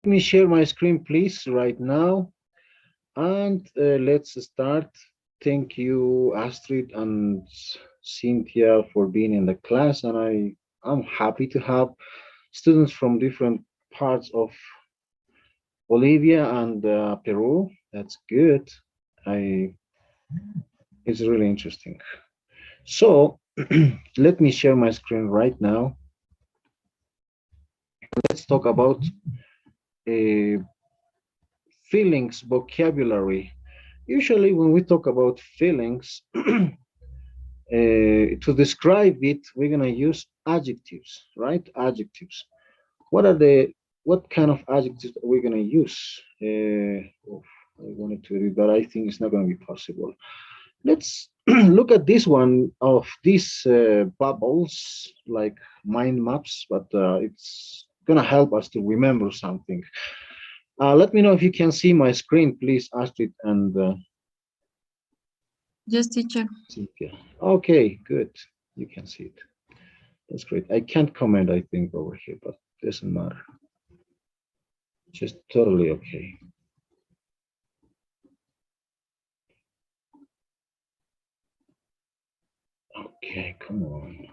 me share my screen, please, right now. And let's start. Thank you, Astrid and Cynthia, for being in the class. And I'm happy to have students from different parts of Bolivia and Peru. That's good. I It's really interesting. So let me share my screen right now. Let's talk about uh, feelings vocabulary. Usually, when we talk about feelings, to describe it, we're gonna use adjectives, right? Adjectives. What are the what kind of adjectives are we gonna use? I wanted to read, but I think it's not gonna be possible. Let's look at this one of these bubbles, like mind maps, but it's gonna help us to remember something. Let me know if you can see my screen, please, Astrid and Yes, teacher. Cynthia. Okay, good. You can see it. That's great. I can't comment, I think, over here, but it doesn't matter. Just totally okay. Okay, come on.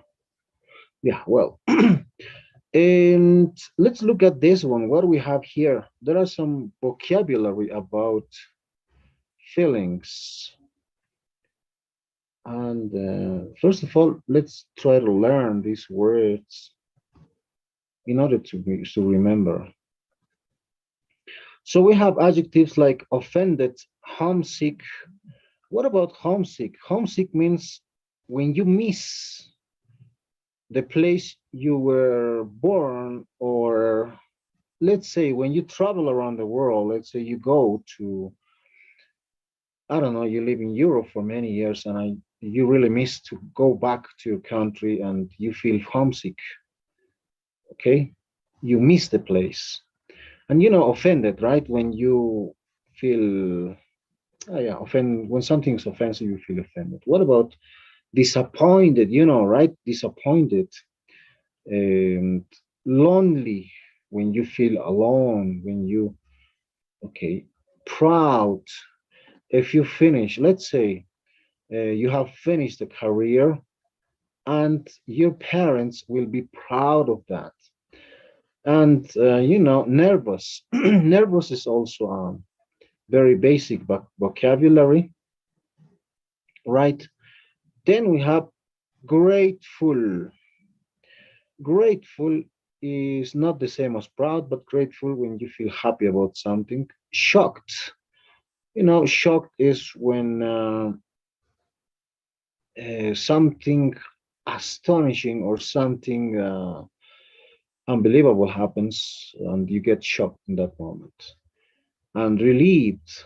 Yeah, well, and let's look at this one. What do we have here? There are some vocabulary about feelings. And first of all, let's try to learn these words in order to remember. So we have adjectives like offended, homesick. What about homesick? Homesick means when you miss the place you were born, or let's say when you travel around the world, let's say you go to, I don't know, you live in Europe for many years and you really miss to go back to your country and you feel homesick, okay? You miss the place. And offended, right? When you feel, oh yeah, when something's offensive, you feel offended. What about disappointed, right? Disappointed. And lonely, when you feel alone, okay, proud. If you finish, let's say you have finished a career and your parents will be proud of that. And, nervous. Nervous is also very basic vocabulary, right? Then we have grateful. Grateful is not the same as proud, but grateful when you feel happy about something. Shocked. Shocked is when something astonishing or something unbelievable happens and you get shocked in that moment. And relieved.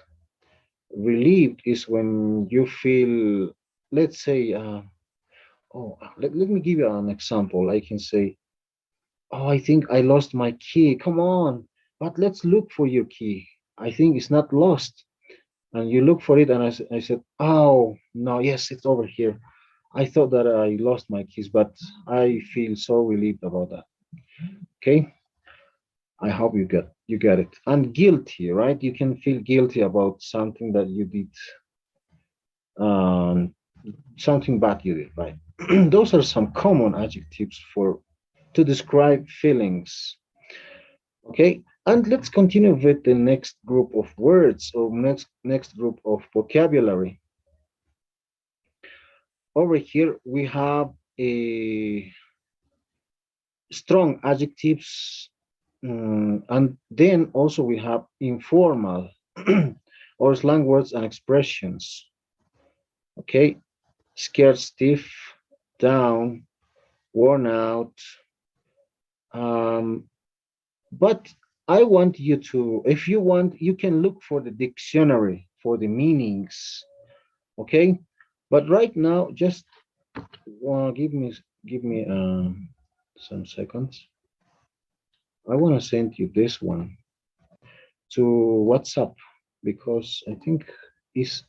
Relieved is when you feel, let's say, let me give you an example. I can say, oh, I think I lost my key. Come on, but let's look for your key. I think it's not lost. And you look for it, and I said, oh, no, yes, it's over here. I thought that I lost my keys, but I feel so relieved about that. Okay, I hope you get it. And guilty, right? You can feel guilty about something that you did, um, something bad you did, right? Those are some common adjectives for to describe feelings. Okay, and let's continue with the next group of words or next group of vocabulary. Over here we have a strong adjectives, and then also we have informal or slang words and expressions. Okay, scared stiff, down, worn out. Um, but I want you to, if you want, you can look for the dictionary for the meanings. Okay, but right now, just give me some seconds. I want to send you this one to WhatsApp because I think is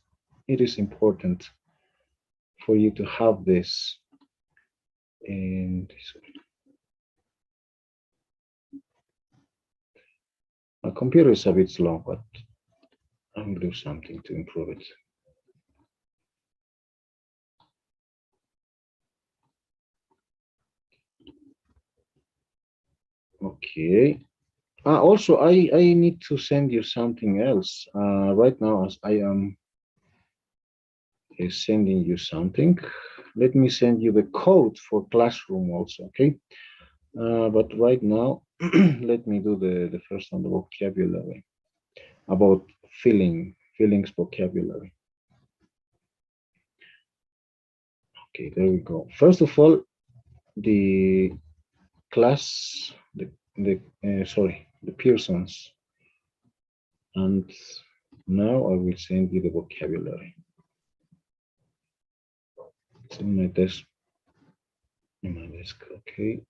it is important for you to have this. And My computer is a bit slow, but I'll do something to improve it. Okay. Also, I need to send you something else. Right now, as I am sending you something, let me send you the code for Classroom also, okay? But right now, let me do the first one, the vocabulary, about feelings vocabulary. Okay, there we go. First of all, the class, the Pearsons. And now I will send you the vocabulary. It's in my desk, okay.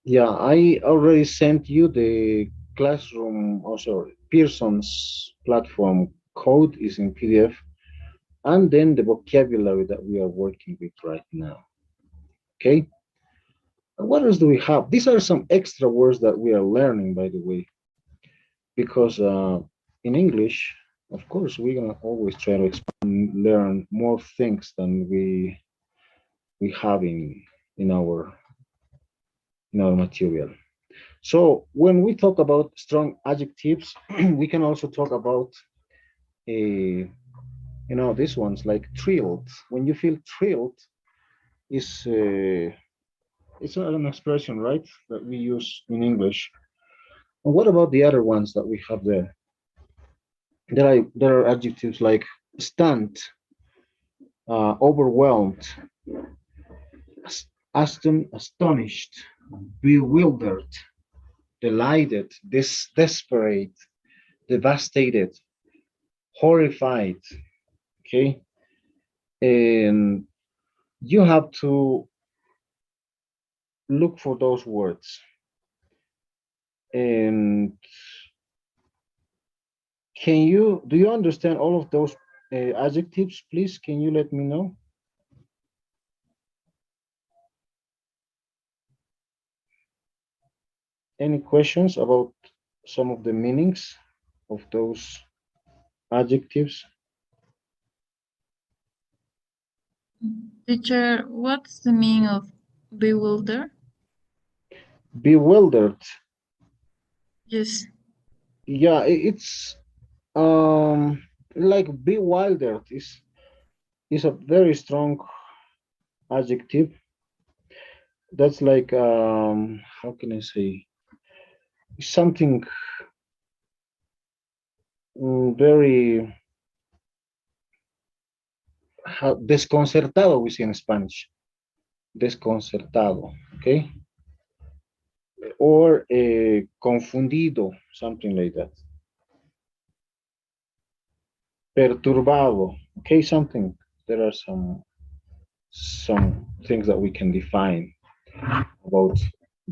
Yeah, I already sent you the classroom, also Pearson's platform code is in PDF, and then the vocabulary that we are working with right now. Okay. And what else do we have? These are some extra words that we are learning, by the way, because in English, of course, we're gonna always try to expand, learn more things than we have in our material. So when we talk about strong adjectives, we can also talk about a these ones like thrilled. When you feel thrilled, is it's an expression, right, that we use in English. And what about the other ones that we have there? There are adjectives like stunned, overwhelmed, astonished, bewildered, delighted, desperate, devastated, horrified. Okay, and you have to look for those words. And do you understand all of those adjectives? Please, can you let me know? Any questions about some of the meanings of those adjectives? Teacher, what's the meaning of bewilder? Bewildered. Yes. Yeah, it's like bewildered is a very strong adjective. That's like how can I say, something very desconcertado, we say in Spanish. Desconcertado, okay? Or confundido, something like that. Perturbado, okay? Something. There are some things that we can define about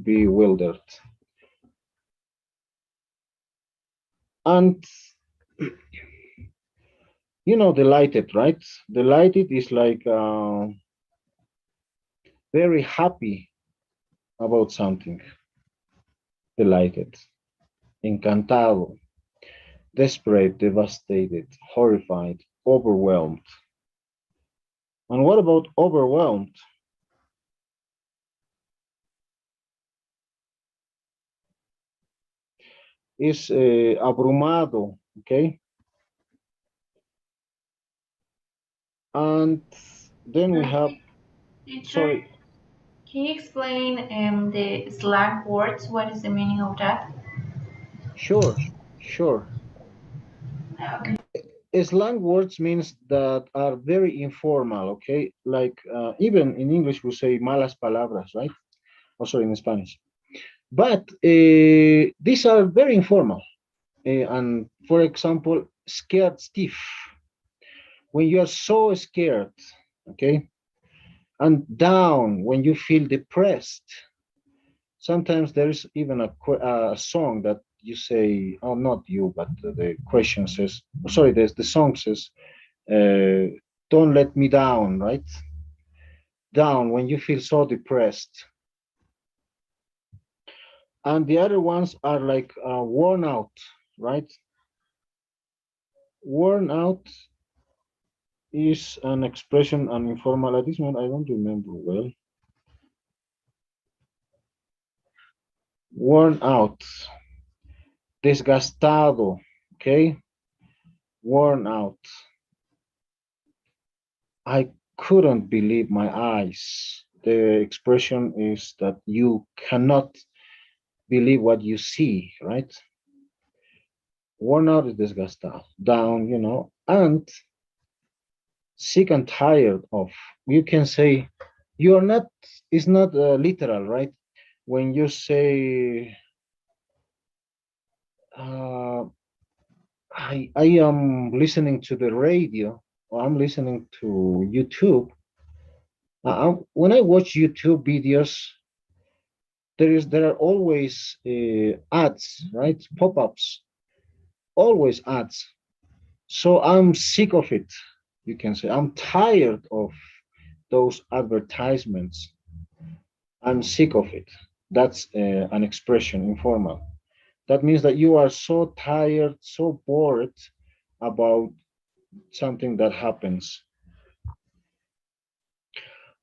bewildered. And delighted, right? Delighted is like very happy about something. Delighted. Encantado. Desperate, devastated, horrified, overwhelmed. And what about overwhelmed? Is abrumado, okay? And then we have, Teacher, sorry, can you explain the slang words? What is the meaning of that? sure, sure. Okay. Slang words means that are very informal, okay? Like even in English we say malas palabras, right? Also in Spanish. But these are very informal. And for example, scared stiff. When you are so scared, okay? And down when you feel depressed. Sometimes there is even a song that you say, oh, not you, but the question says, sorry, the song says, uh, don't let me down, right? Down when you feel so depressed. And the other ones are like worn out, right? Worn out is an expression, an informal. At this moment, I don't remember well. Worn out, desgastado, okay? Worn out. I couldn't believe my eyes. The expression is that you cannot believe what you see, right? Worn out is desgastado, down, and sick and tired of. You can say you're not, it's not literal, right? When you say, uh, I am listening to the radio or I'm listening to YouTube. When I watch YouTube videos, there are always ads, right? Pop-ups, always ads. So I'm sick of it. You can say I'm tired of those advertisements. I'm sick of it. That's an expression, informal. That means that you are so tired, so bored about something that happens.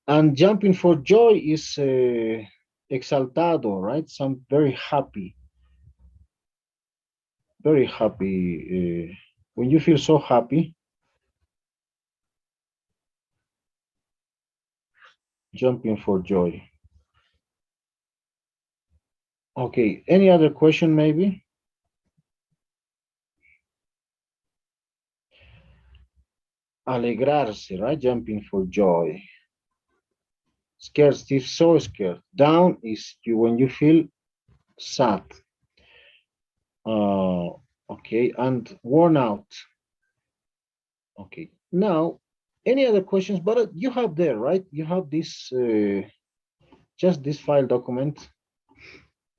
And jumping for joy is exaltado, right? Some very happy, very happy. When you feel so happy, jumping for joy. Okay, any other question maybe? Alegrarse, right? Jumping for joy. Scared, Steve, so scared. Down is you when you feel sad. Uh, okay, and worn out. Okay, now any other questions? But you have there, right? You have this, just this file document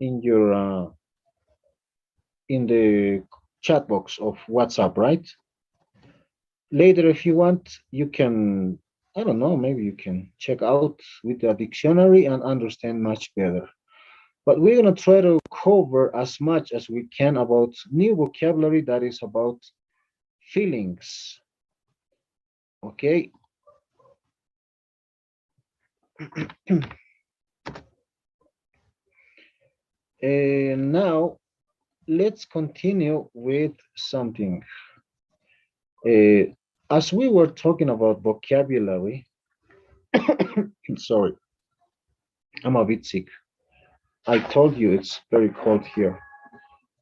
in your in the chat box of WhatsApp, right? Later, if you want, you can, I don't know, maybe you can check out with the dictionary and understand much better. But we're going to try to cover as much as we can about new vocabulary that is about feelings. Okay. And now let's continue with something. Uh, as we were talking about vocabulary, sorry, I'm a bit sick. I told you it's very cold here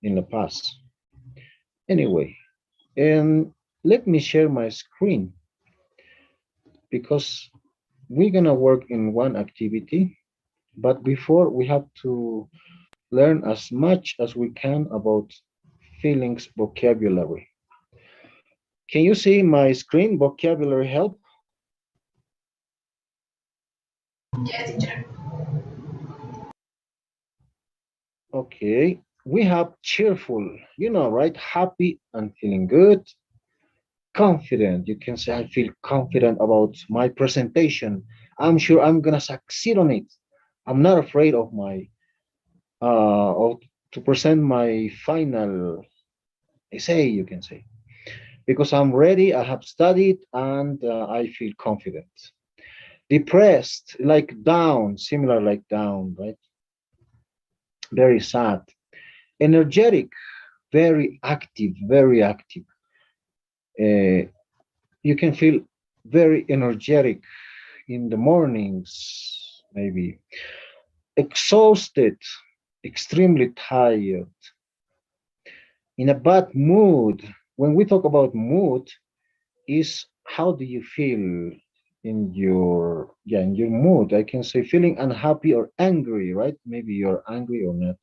in La Paz. Anyway, and let me share my screen because we're gonna work in one activity, but before we have to learn as much as we can about feelings vocabulary. Can you see my screen vocabulary help? Yes, teacher. Okay, we have cheerful, right? Happy and feeling good. Confident, you can say, I feel confident about my presentation. I'm sure I'm gonna succeed on it. I'm not afraid of my of to present my final essay, you can say, because I'm ready, I have studied, and I feel confident. Depressed, like down, similar like down, right? Very sad. Energetic, very active, very active. Uh, you can feel very energetic in the mornings, maybe. Exhausted, extremely tired. In a bad mood. When we talk about mood, is how do you feel in your mood? I can say feeling unhappy or angry, right? Maybe you're angry or not.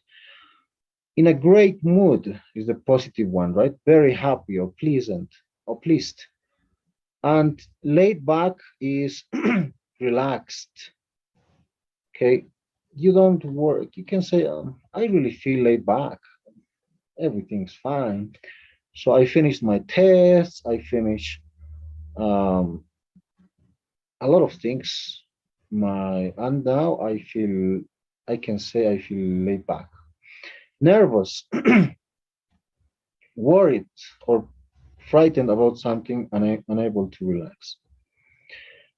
In a great mood is the positive one, right? Very happy or pleasant or pleased. And laid back is relaxed. Okay, you don't work. You can say, I really feel laid back. everything's fine. So I finished my tests. I finished um, a lot of things. And now I can say I feel laid back, nervous, worried, or frightened about something, and unable to relax.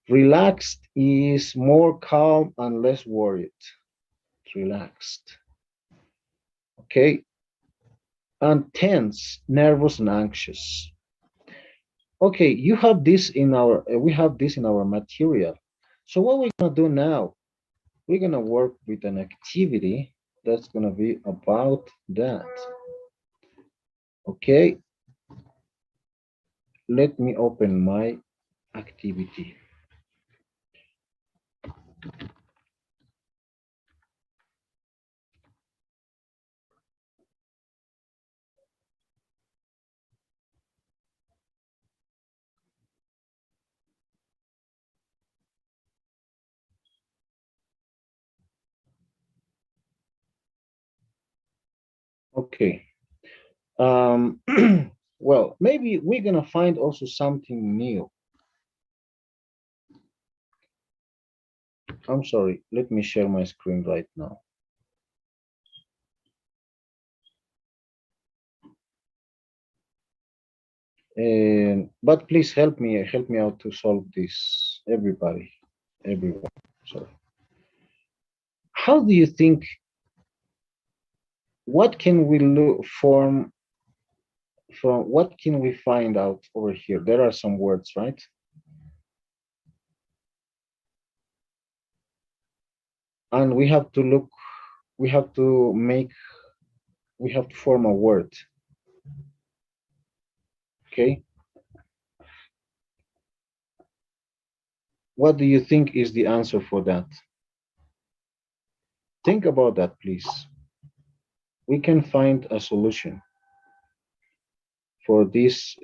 Relaxed is more calm and less worried. Relaxed. Okay. And tense, nervous, and anxious. Okay, you have this in our we have this in our material. So what we're gonna do now, we're gonna work with an activity that's gonna be about that. Okay, let me open my activity. Okay. Um, well, maybe we're gonna find also something new. I'm sorry, let me share my screen right now. And but please help me out to solve this, everybody, everyone. Sorry. How do you think? What can we look form from? What can we find out over here? There are some words, right? And we have to look. We have to make. We have to form a word. Okay. What do you think is the answer for that? Think about that, please. We can find a solution for this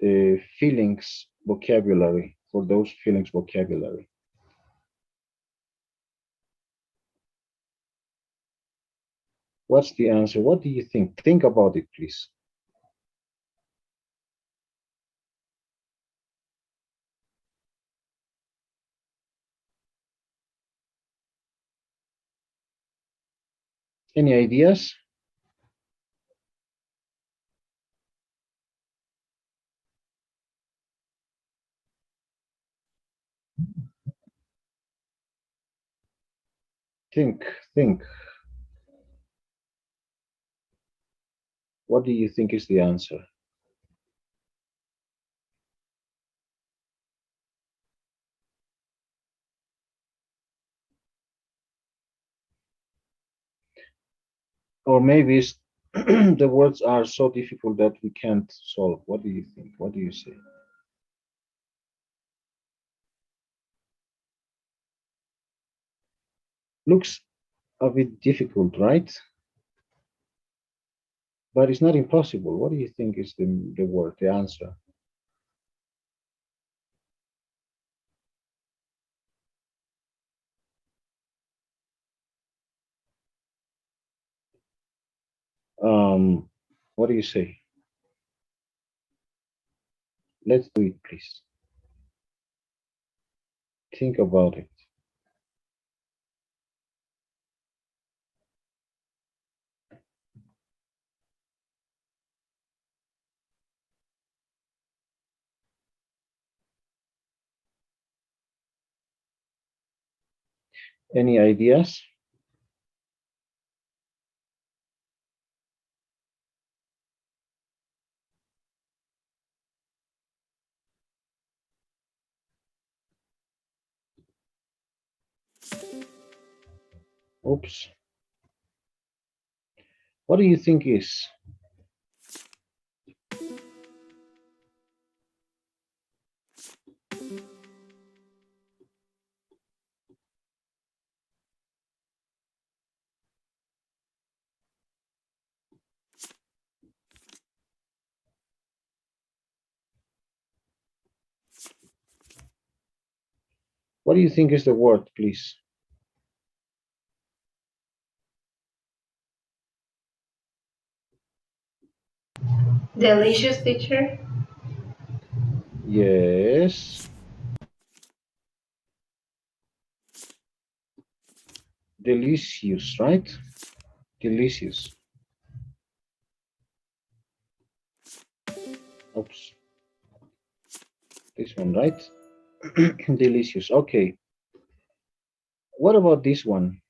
feelings vocabulary, for those feelings vocabulary. What's the answer? What do you think? Think about it, please. Any ideas? Think, think. What do you think is the answer? Or maybe it's the words are so difficult that we can't solve. What do you think? What do you say? Looks a bit difficult, right? But it's not impossible. What do you think is the word, the answer? Um, what do you say? Let's do it, please. Think about it. Any ideas? Oops. What do you think is? What do you think is the word, please? Delicious, teacher. Yes. Delicious, right? Delicious. Oops. This one, right? Delicious. Okay. What about this one?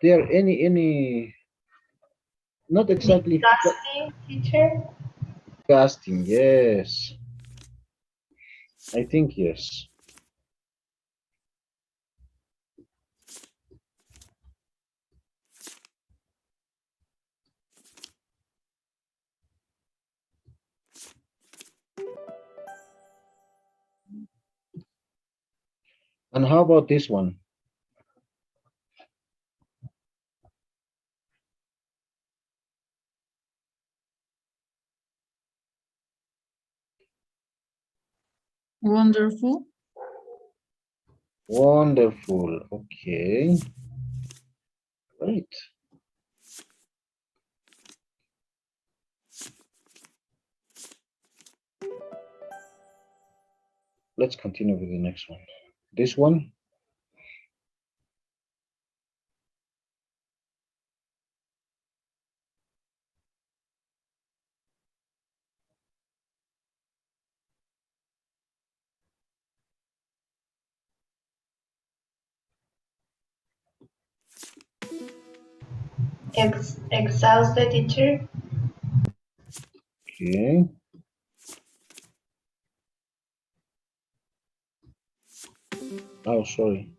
There any not exactly Disgusting, teacher. casting? Yes. I think yes. And how about this one? Wonderful. Wonderful. Okay. Great. Let's continue with the next one. This one. Exhausted, teacher. Okay. Oh, sorry.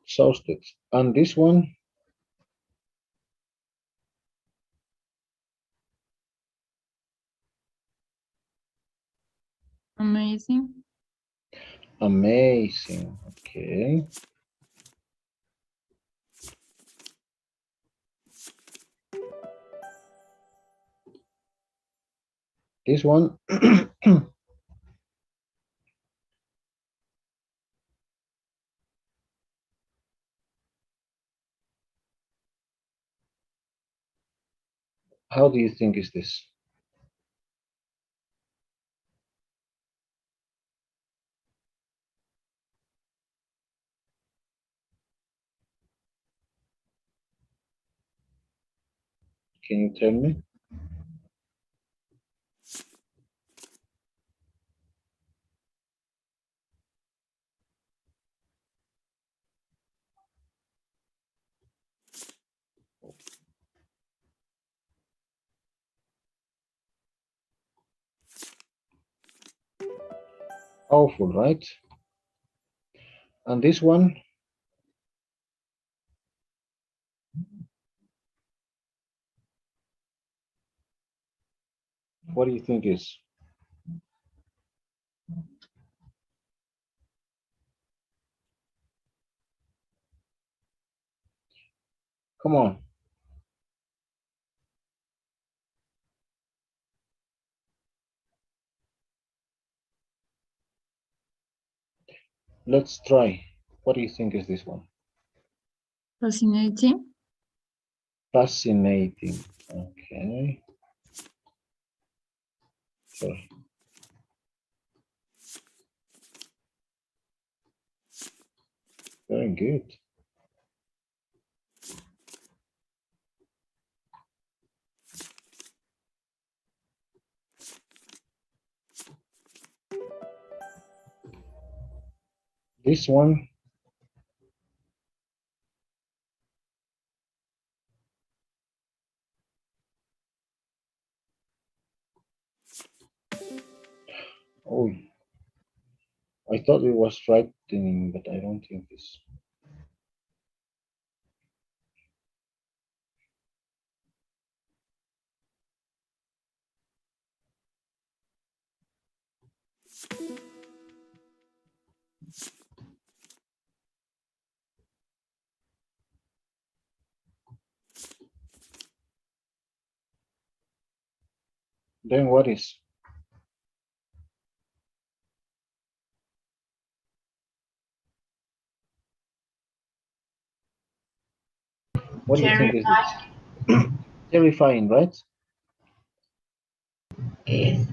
Exhausted. And this one. Amazing. Amazing. Okay. This one. How do you think is this? Can you tell me? Powerful, right? And this one. What do you think is? Come on. Let's try. What do you think is this one? Fascinating. Fascinating. Okay. Sorry. Very good. This one. Oh, I thought it was frightening, but I don't think this. Then what is? What do you think is it? Terrifying, right? Yes.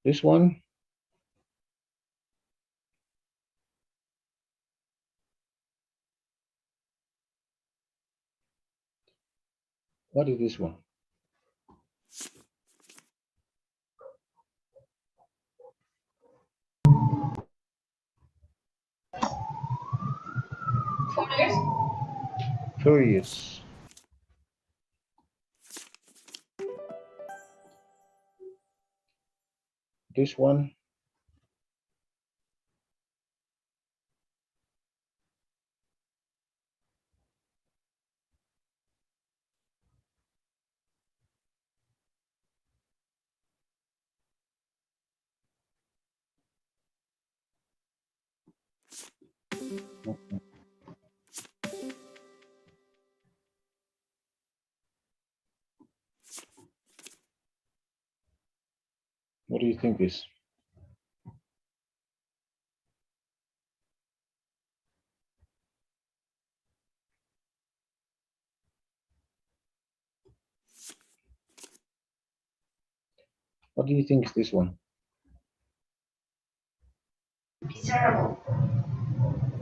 This one? What is this one? Furious. Furious. This one? Okay. What do you think is? What do you think is this one? Miserable.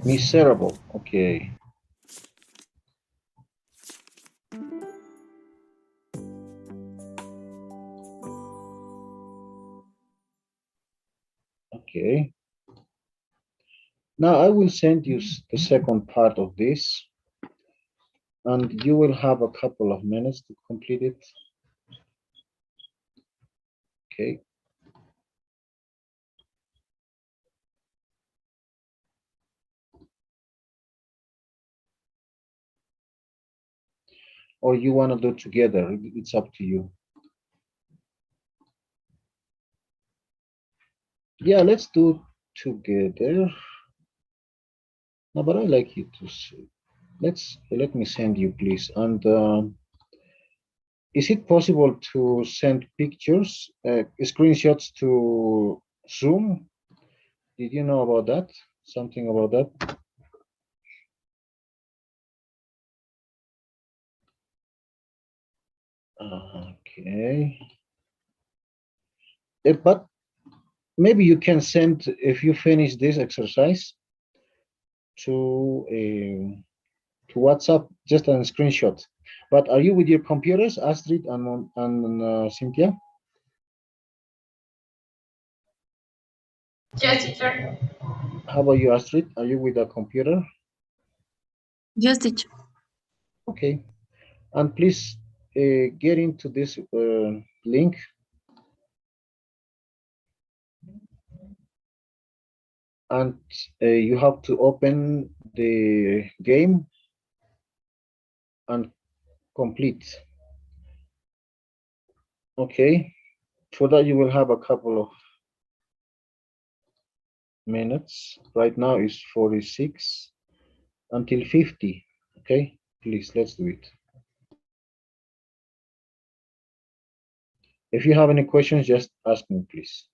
Miserable. Okay. Okay. Now I will send you the second part of this, and you will have a couple of minutes to complete it. Okay. Or you want to do together? It's up to you. Yeah, let's do together. No, but I like you to see. Let me send you, please. And is it possible to send pictures, screenshots to Zoom? Did you know about that? Something about that? Okay. But maybe you can send, if you finish this exercise, to WhatsApp, just a screenshot. But are you with your computers, Astrid and Cynthia? Yes, teacher. How about you, Astrid? Are you with a computer? Yes, teacher. Okay. And please get into this link, and you have to open the game and complete. Okay. For that, you will have a couple of minutes. Right now is 46 until 50. Okay. Please, let's do it. If you have any questions, just ask me, please.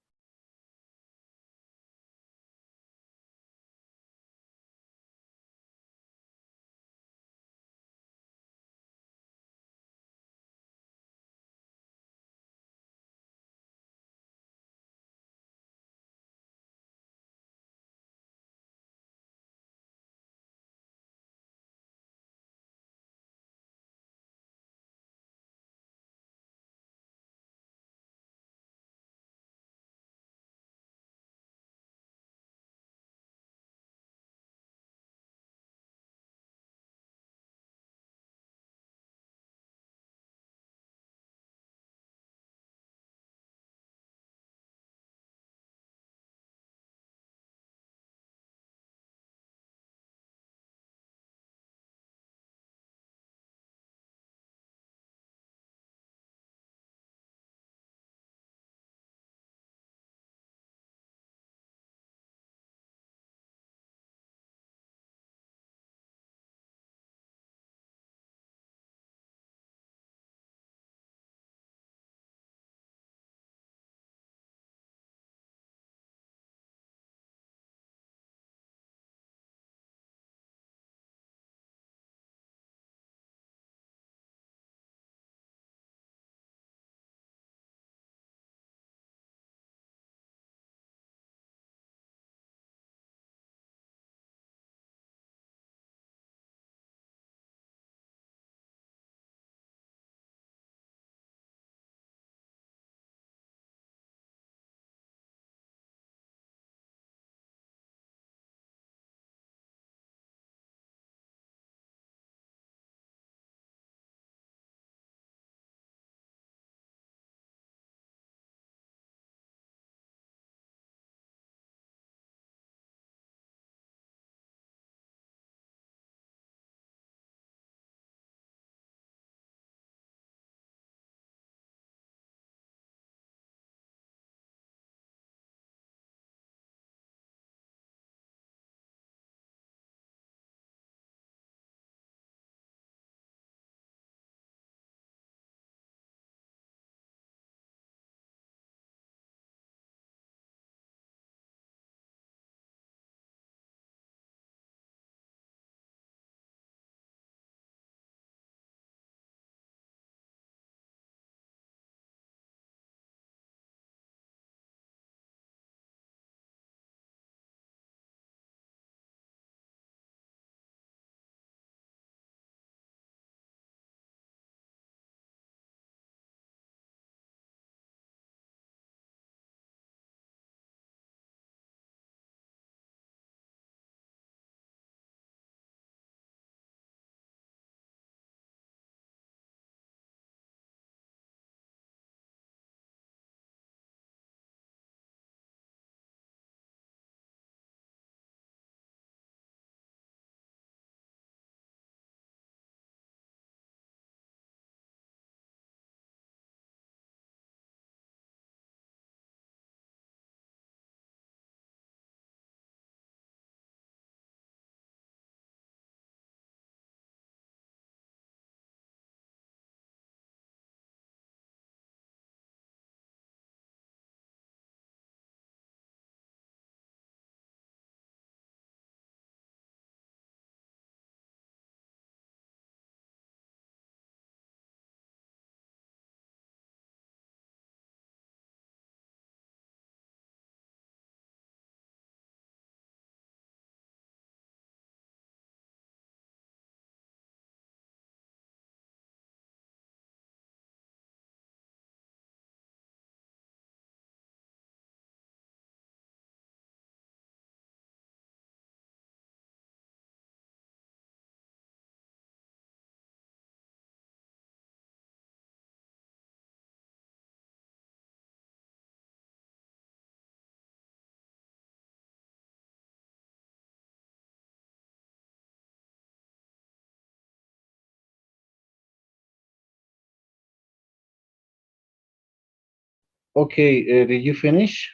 Okay, did you finish?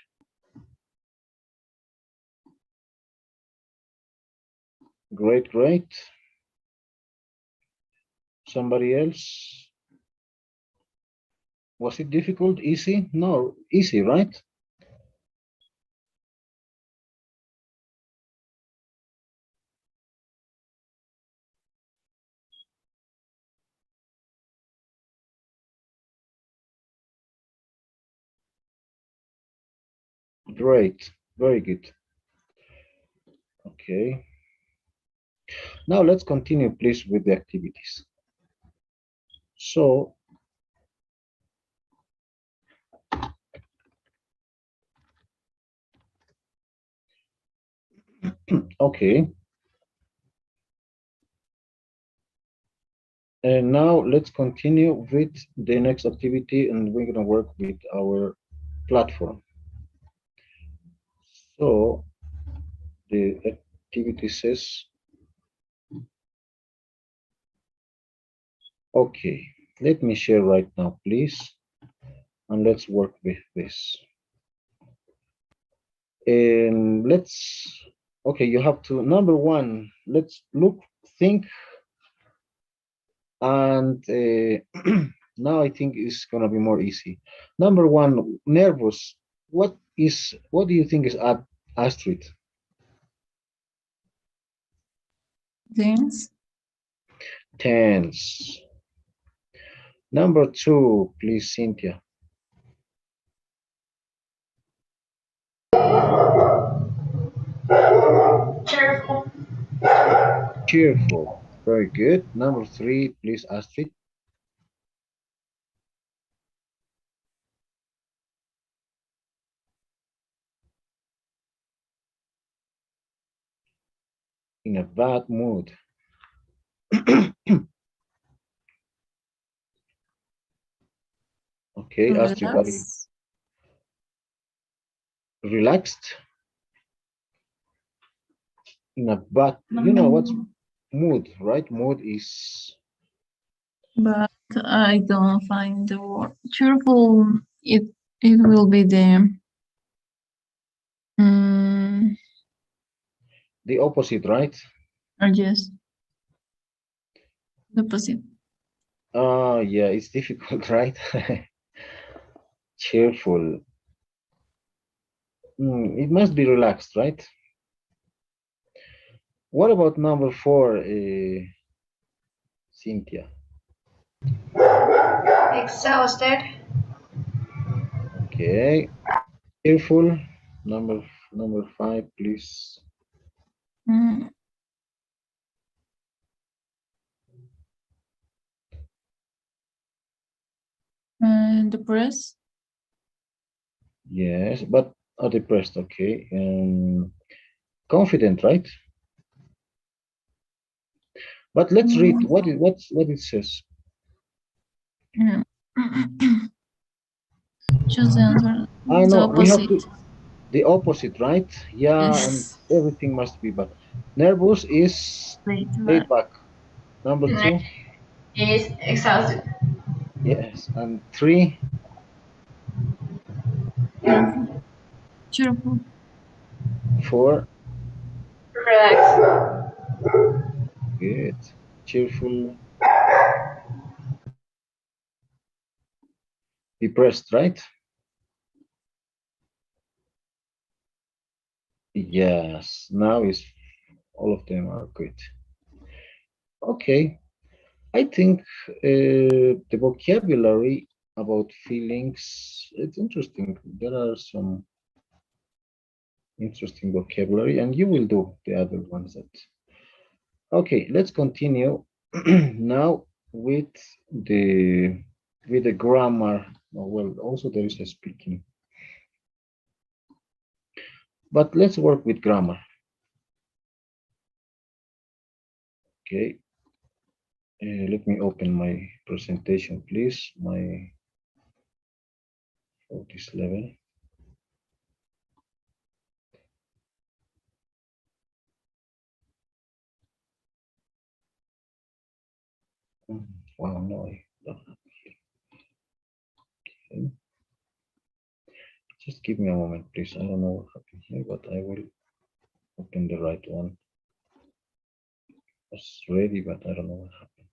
Great, great. Somebody else? Was it difficult? Easy? No, easy, right? Great, very good. Okay. Now let's continue, please, with the activities. So, okay. And now let's continue with the next activity, and we're gonna work with our platform. So the activity says, okay, let me share right now, please, and let's work with this. And okay, you have to, number one, let's look, think, and now I think it's gonna be more easy. Number one, nervous. What do you think is Astrid? Dance. Tense. Number two, please, Cynthia. Cheerful. Cheerful. Very good. Number three, please, Astrid. In a bad mood. Okay, Astrid, what do you? Relax. Relaxed. In a bad, what's Mm, mood, right? Mood is, but I don't find the word cheerful. It will be the mm, the opposite, right? or just the opposite. Oh, yeah, it's difficult, right? Cheerful. It must be relaxed, right? What about number four, Cynthia? Exhausted. Okay, cheerful. Number five, please. Mm, and the press. Yes, but depressed. Okay, confident, right? But let's read Mm, what it says. mm. Choose the answer. I The know we have opposite. to the opposite, right? Yeah, and Yes. everything must be but nervous is Wait, laid but back. Number two, Next is exhausted. yes, and three, cheerful. Cheerful. four, Relax. good, cheerful, depressed, right? Yes, now is all of them are good. Okay, I think the vocabulary about feelings, it's interesting. There are some interesting vocabulary, and you will do the other ones that. Okay, let's continue now with the grammar. Oh, well, also there is a speaking, but let's work with grammar. Okay, let me open my presentation, please. My for this level. Wow, no, I don't have it. Okay. Just give me a moment, please. I don't know what happened here, but I will open the right one. Was ready, but I don't know what happened.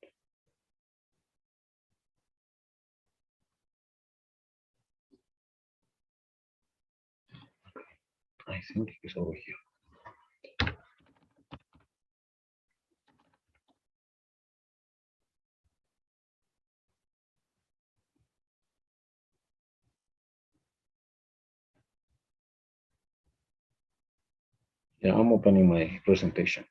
I think it's over here. Yeah, I'm opening my presentation.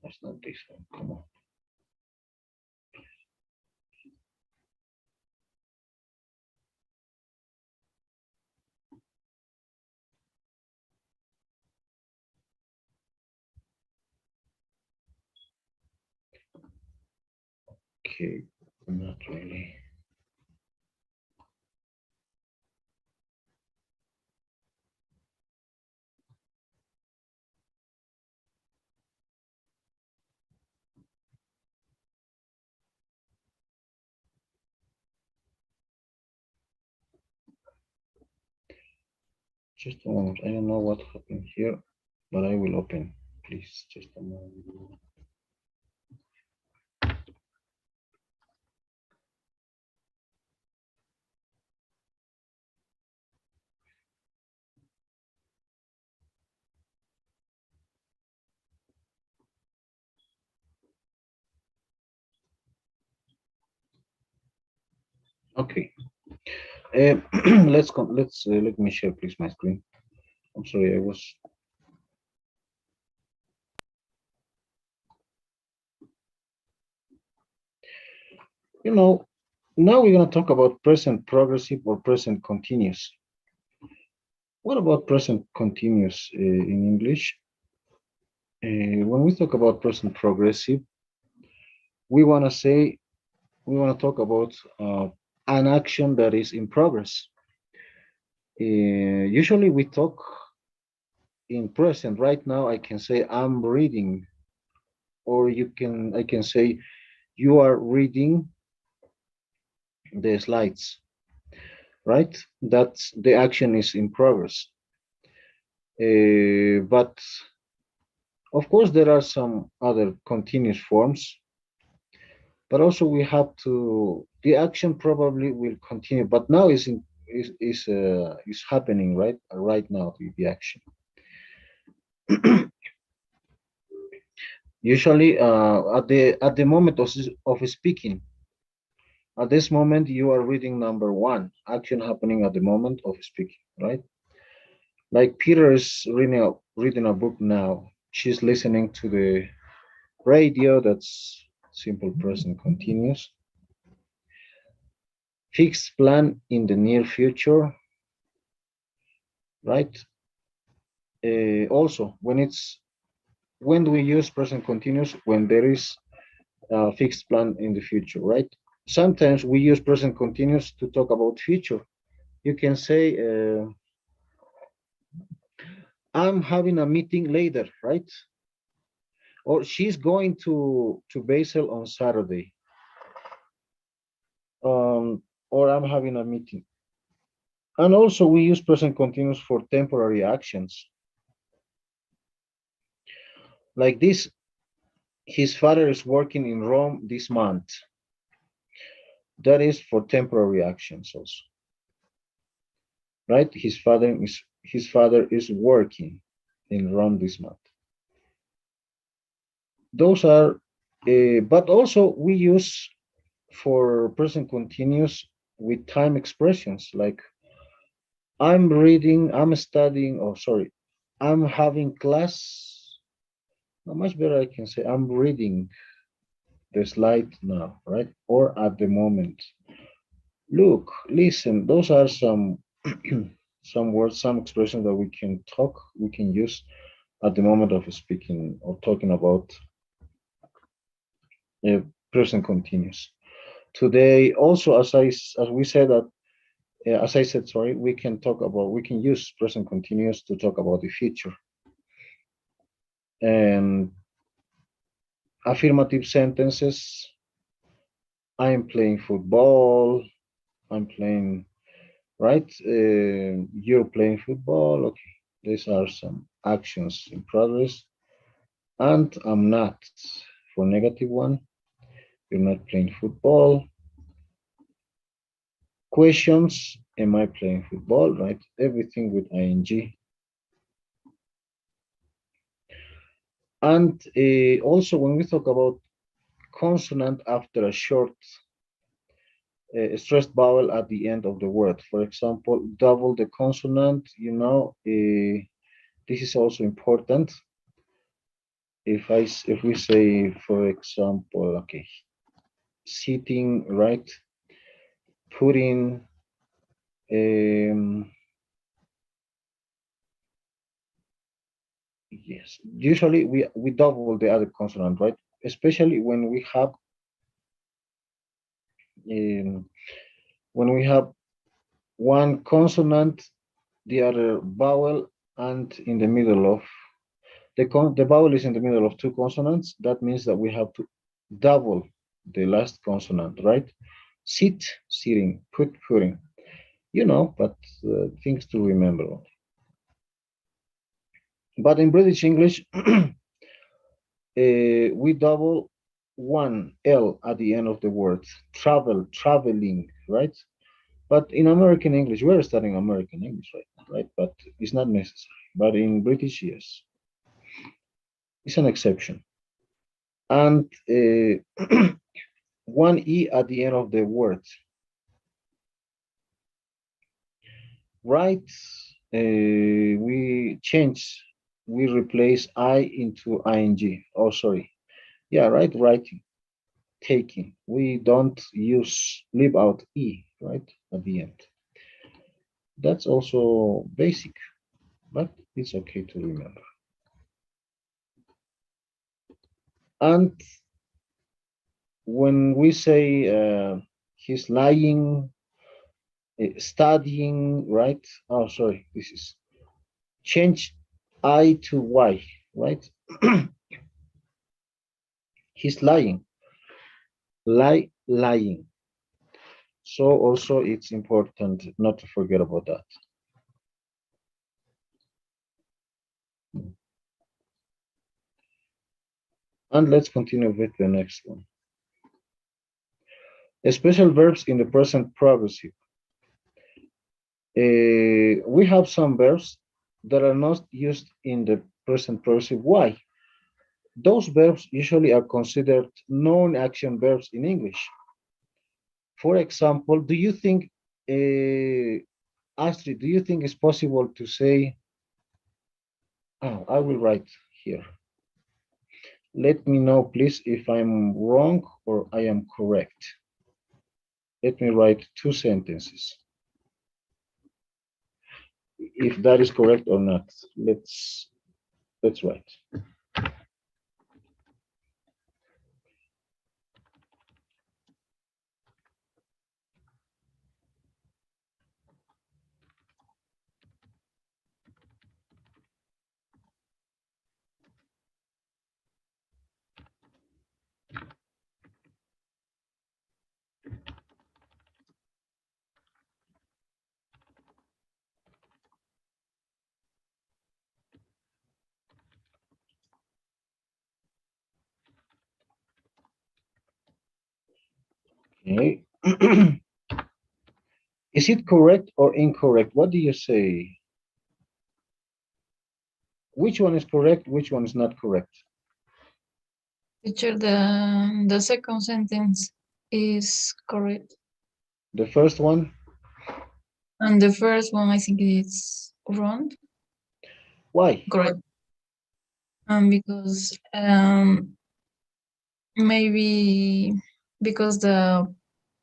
That's not this one. Come on. Okay, not really. Just a moment. I don't know what happened here, but I will open. Please, just a moment. Okay. Let me share please my screen. I'm sorry, I was. You know, now we're gonna talk about present progressive or present continuous. What about present continuous in English? When we talk about present progressive, we wanna say we wanna talk about an action that is in progress. Usually we talk in present. Right now, I can say I'm reading, or I can say you are reading the slides, right? That's the action is in progress. But of course, there are some other continuous forms, but also we have to, the action probably will continue, but now is happening right now, the action. Usually, at the moment of speaking, at this moment, you are reading number one, action happening at the moment of speaking, right? Like Peter is reading a book now. She's listening to the radio. That's simple present continuous. Fixed plan in the near future, right? Also, when do we use present continuous? When there is a fixed plan in the future, right? Sometimes we use present continuous to talk about future. You can say, I'm having a meeting later, right? Or she's going to Basel on Saturday. Or I'm having a meeting. And also we use present continuous for temporary actions. Like this, his father is working in Rome this month. That is for temporary actions also. Right? His father is working in Rome this month. Those are but also we use for present continuous with time expressions like I'm studying, oh, sorry, I'm having class. How much better I can say I'm reading the slide now, right? Or at the moment. Look, listen, those are some some words, some expressions that we can use at the moment of speaking or talking about present continuous. Today, also as we said that As I said, sorry, we can use present continuous to talk about the future. And affirmative sentences, I'm playing football, I'm playing, right? You're playing football, okay. These are some actions in progress. And I'm not. For negative one, you're not playing football. Questions, am I playing football, right? Everything with ing. And also when we talk about consonant after a short stressed vowel at the end of the word, for example, double the consonant, this is also important. If we say, for example, okay, sitting, right, putting, um, yes, usually we double the other consonant, right? Especially um, when we have one consonant, the other vowel, and in the middle of the vowel is in the middle of two consonants. That means that we have to double the last consonant, right? Sit, sitting, put, putting. But things to remember. But in British English, we double one L at the end of the word. Travel, traveling, right? But in American English, we're studying American English right now, right? But it's not necessary. But in British, yes, it's an exception. And one E at the end of the word, right? We change, we replace I into ing. Oh, sorry. Yeah, right, writing, taking. We don't leave out E, right, at the end. That's also basic, but it's okay to remember. And when we say he's lying, studying, right? Oh, sorry, this is change I to Y, right? He's lying, lying. So also it's important not to forget about that. And let's continue with the next one. Special verbs in the present progressive. We have some verbs that are not used in the present progressive. Why? Those verbs usually are considered non-action verbs in English. For example, Astrid, do you think it's possible to say, oh, I will write here. Let me know, please, if I'm wrong or I am correct. Let me write two sentences. If that is correct or not, let's write. Okay. Is it correct or incorrect? What do you say? Which one is correct? Which one is not correct? Teacher, the second sentence is correct. The first one? And the first one, I think it's wrong. Why? Correct. Because maybe because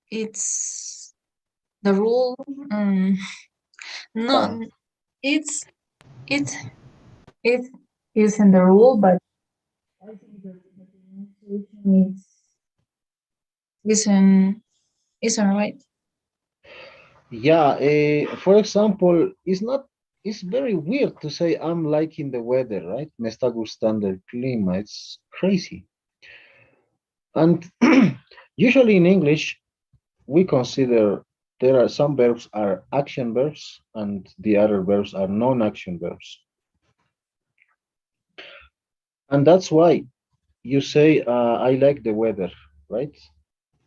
it's the rule. No, it's it it is in the rule, but I think the pronunciation isn't right. Yeah, for example, it's very weird to say I'm liking the weather, right? Me está gustando el clima. It's crazy. And usually in English, we consider there are some verbs are action verbs and the other verbs are non-action verbs. And that's why you say, I like the weather, right?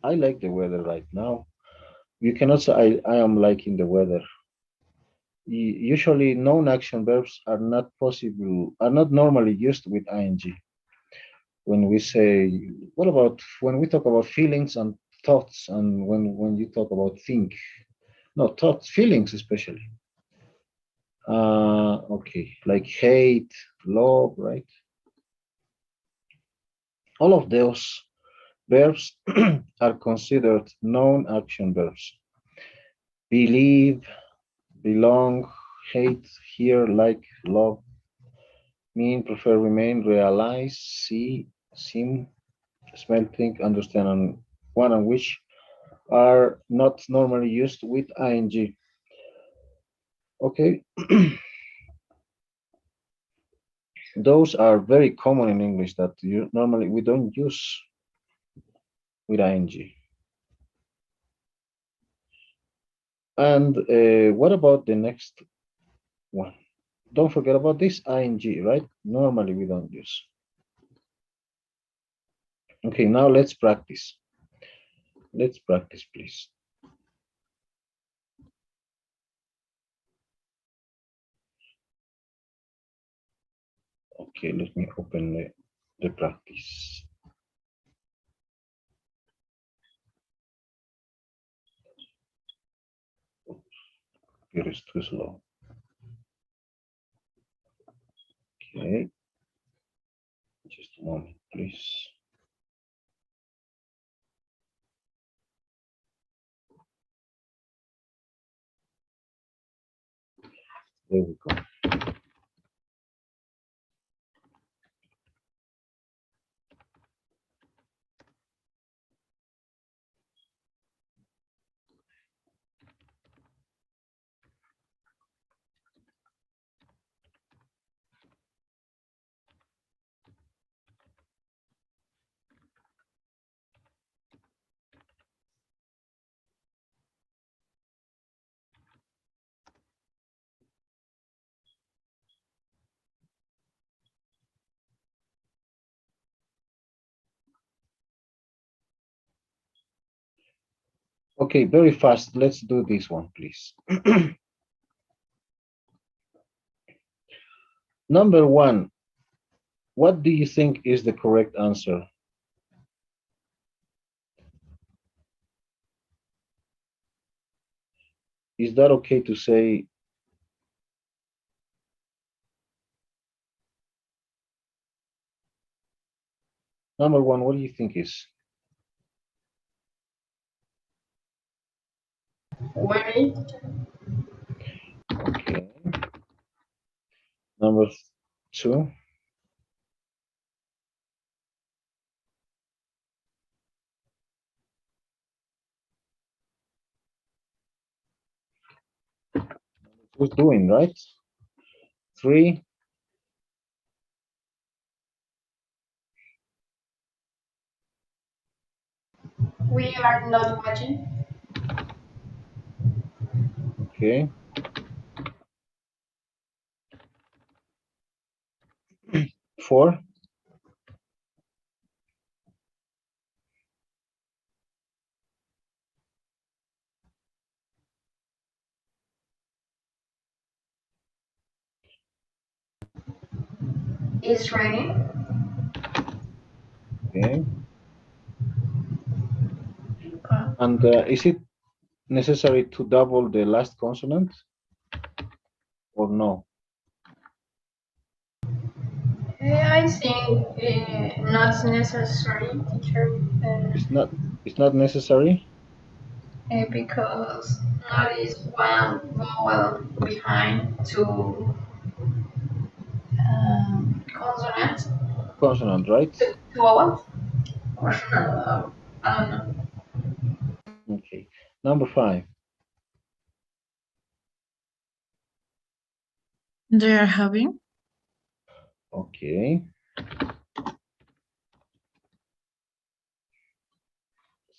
I like the weather right now. You cannot say, I am liking the weather. Usually, non-action verbs are not possible, are not normally used with ing. When we say, what about when we talk about feelings and thoughts, and when you talk about think, no thoughts, feelings especially. Okay, like hate, love, right? All of those verbs are considered non-action verbs. Believe, belong, hate, hear, like, love, mean, prefer, remain, realize, see, seem, smell, think, understand, and one and which are not normally used with ing. Okay, those are very common in English that you normally we don't use with ing. And what about the next one? Don't forget about this ing, right? Normally we don't use. Okay, now let's practice. Let's practice, please. Okay, let me open the practice. It is too slow. Okay, just a moment, please. There we go. Okay, very fast. Let's do this one, please. Number one, what do you think is the correct answer? Is that okay to say? Number one, what do you think is? Wait. Okay. Number two, who's doing, right? Three, We are not watching. okay. Four, It's raining. okay. Uh, And is it necessary to double the last consonant or no? I think not necessary, teacher, It's not. It's not necessary. because not is one vowel behind two consonants, Consonant, right? two vowels, or I don't know. Okay. Number five. They are having. Okay.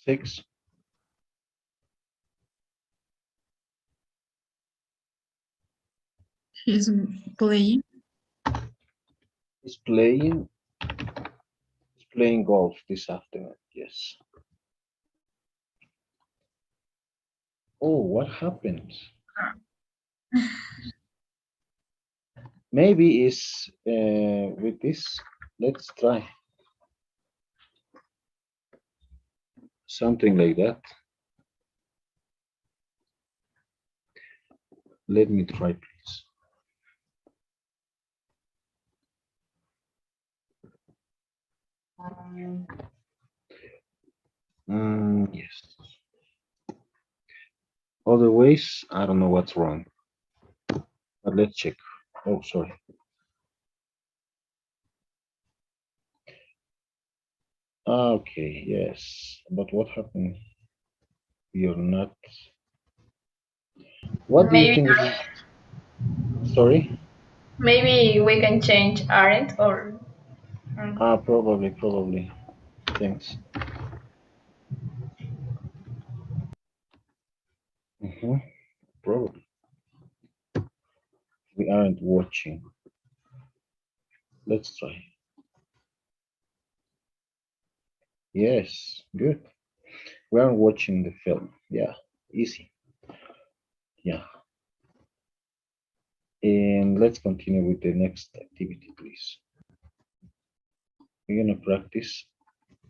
6. He's playing. He's playing. He's playing golf this afternoon. Yes. Oh, what happened? Maybe it's with this. Let's try something like that. Let me try, please. Yes. Otherwise, I don't know what's wrong. But let's check. Oh, sorry. Okay, yes. But what happened? You're not. What do you Maybe think is? Sorry. maybe we can change aren't or Probably. Thanks. Probably. We aren't watching. Let's try. Yes, good. We are watching the film. Yeah, easy. Yeah. And let's continue with the next activity, please. We're gonna practice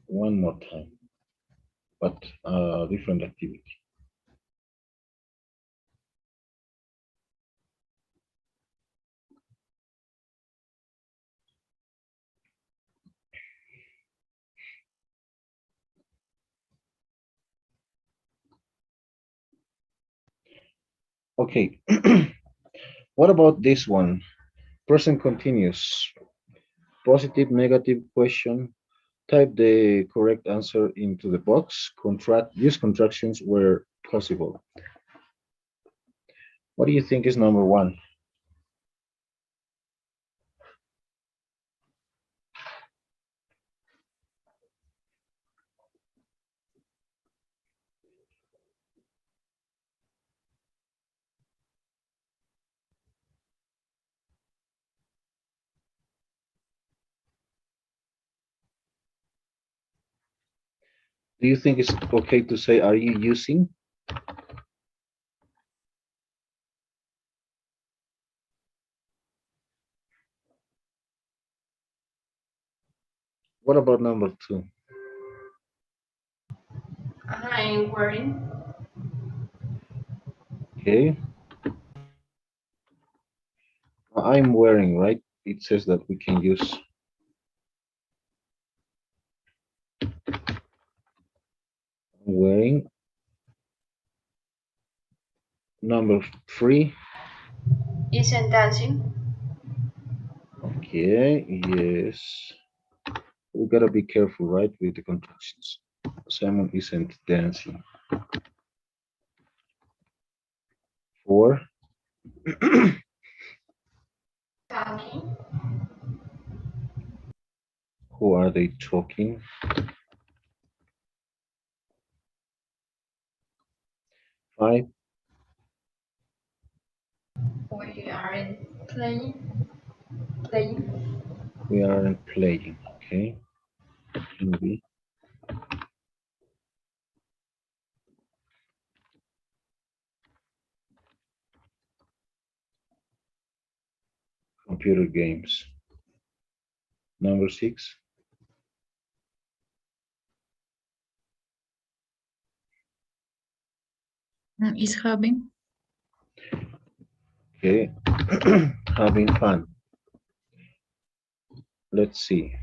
one more time, but a different activity. Okay. What about this one? Present continuous. Positive, negative question. Type the correct answer into the box. Use contractions where possible. What do you think is number one? Do you think it's okay to say, are you using? What about number two? I'm wearing. Okay. I'm wearing, right? It says that we can use wearing. Number three. Isn't dancing. Okay, yes. We gotta be careful, right, with the contractions. Simon isn't dancing. Four. Talking. Who are they talking? Five. We aren't playing. Playing. We aren't playing. Okay. Maybe computer games. Number six. Is having. Okay. Having fun. Let's see.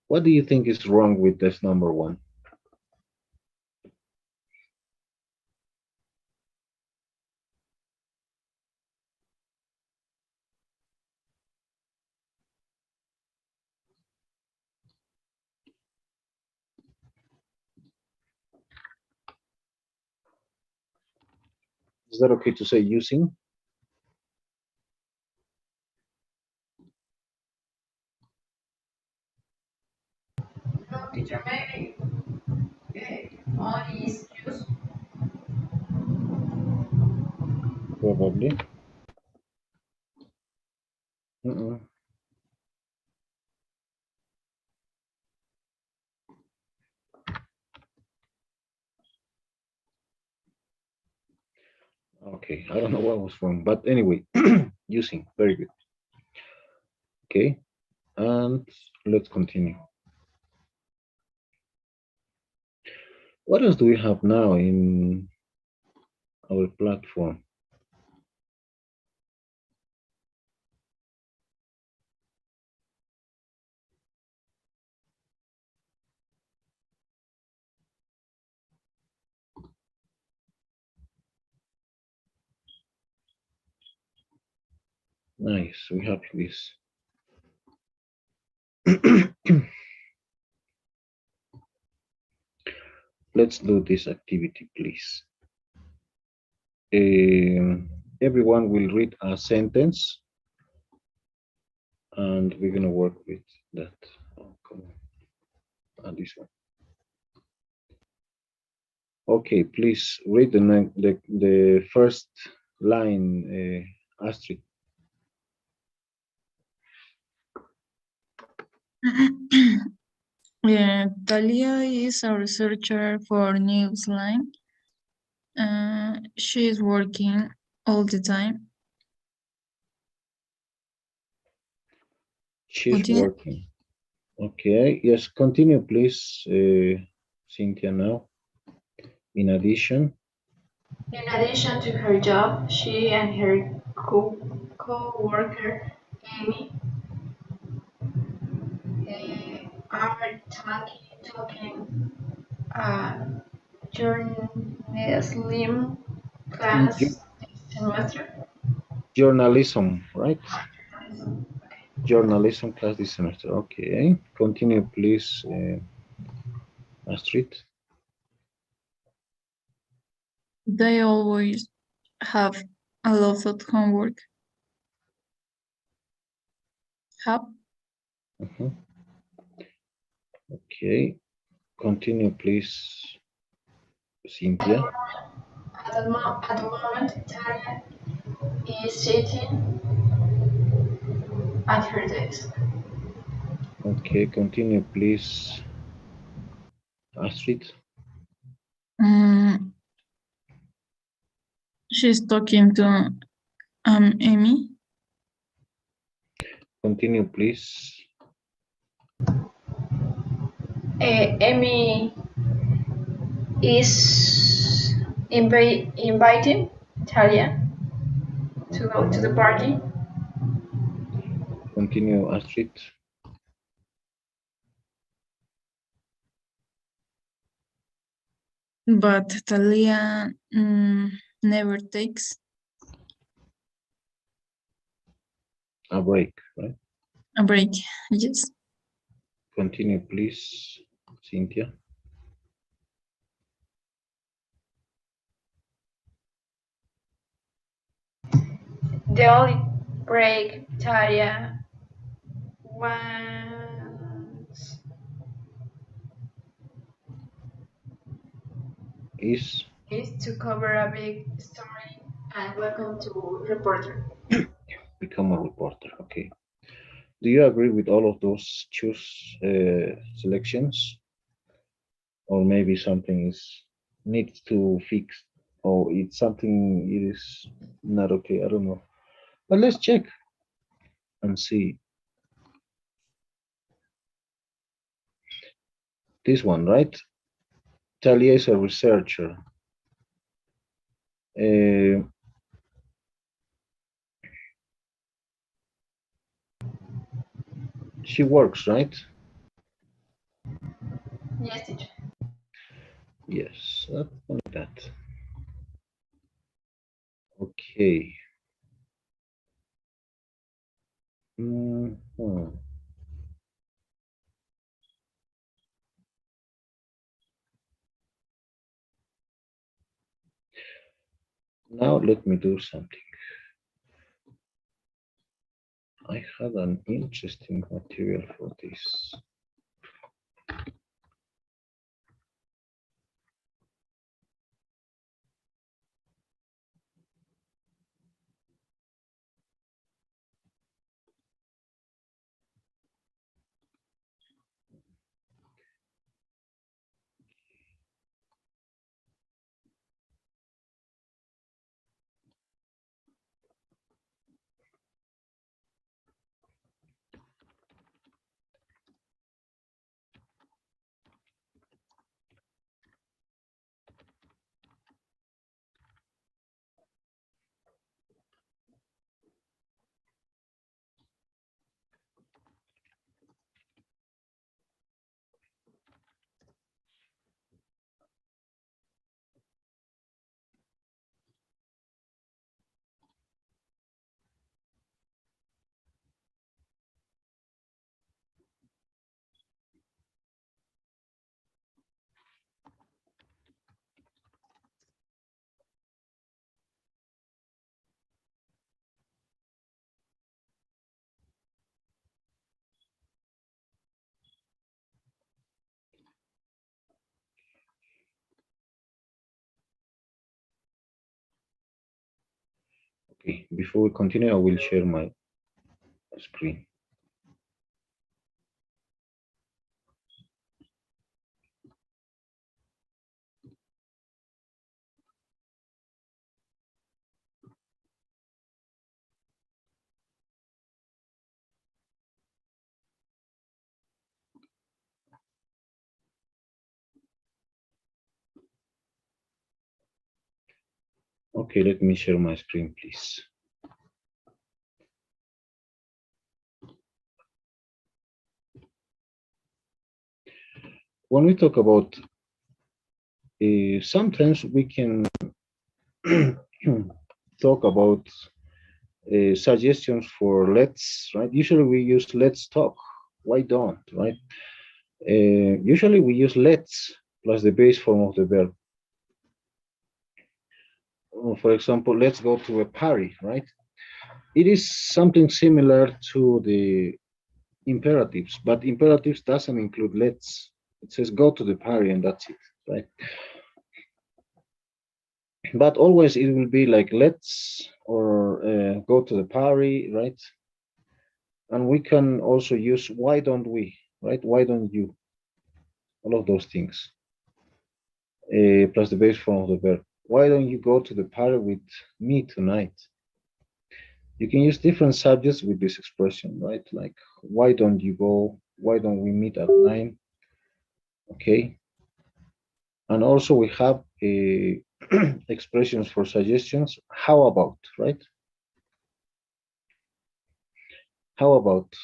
What do you think is wrong with this number one? Is that okay to say using? No, teacher, maybe only is use. Probably. Mm-mm. Okay, I don't know what was wrong, but anyway, using, very good. Okay, and let's continue. What else do we have now in our platform? Nice, we have this. Let's do this activity, please. Everyone will read a sentence and we're gonna work with that. Oh, come on. And this one. Okay, please read the first line, Astrid. Yeah, Talia is a researcher for Newsline. She is working all the time. She's Continue. working. Okay, yes, continue, please, Cynthia, now. In addition, In addition to her job, she and her co-worker Amy are talking journalism in class this semester. journalism, right? Journalism class this semester. Okay, continue, please, Astrid. They always have a lot of homework. Have Mhm. Okay, continue, please, Cynthia. At the moment, Tanya is sitting at her desk. Okay, continue, please, Astrid. she's talking to Amy. Continue, please. Amy is inviting Talia to go to the party. Continue, Astrid. But Talia never takes A break, right? a break. Yes. Continue, please, Cynthia. The only break Talia wants Is is to cover a big story and welcome to reporter. become a reporter. Okay. Do you agree with all of those choose selections, or maybe something is needs to fix, or it's something it is not okay? I don't know. But let's check and see this one, right? Talia is a researcher. Uh, she works, right? Yes, teacher. Yes, only that. Okay. Mhm. Now let me do something. I had an interesting material for this. Okay, before we continue, I will share my screen. Okay, let me share my screen, please. When we talk about, sometimes we can talk about suggestions for let's, right? Usually we use let's talk. Why don't, right? Usually we use let's plus the base form of the verb. For example, let's go to a party, right? It is something similar to the imperatives, but imperatives doesn't include let's. It says go to the party and that's it, right? But always it will be like let's or go to the party, right? And we can also use why don't we, right? Why don't you? All of those things, plus the base form of the verb. Why don't you go to the party with me tonight? You can use different subjects with this expression, right? Like, why don't you go? Why don't we meet at 9? Okay. And also we have expressions for suggestions. How about, right? How about?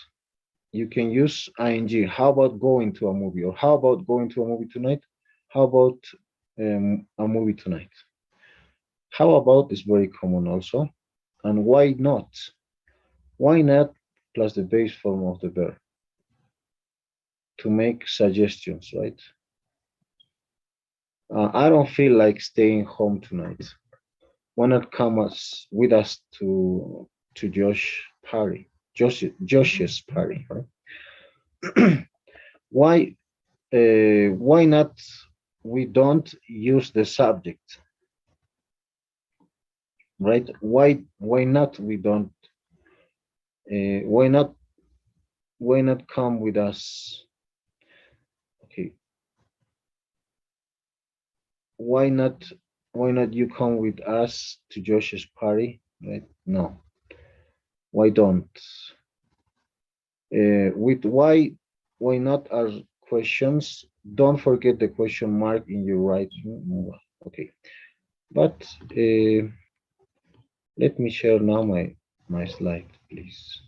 You can use ing. How about going to a movie? Or how about going to a movie tonight? How about a movie tonight? How about is very common also. And why not? Why not plus the base form of the verb to make suggestions, right? I don't feel like staying home tonight. Why not come with us to Josh's party, right? Why not we don't use the subject, right? Why not we don't uh, why not why not come with us? Okay, why not you come with us to Josh's party, right? No, why don't? With why not are questions. Don't forget the question mark in your writing. Okay, but let me share now my slide, please.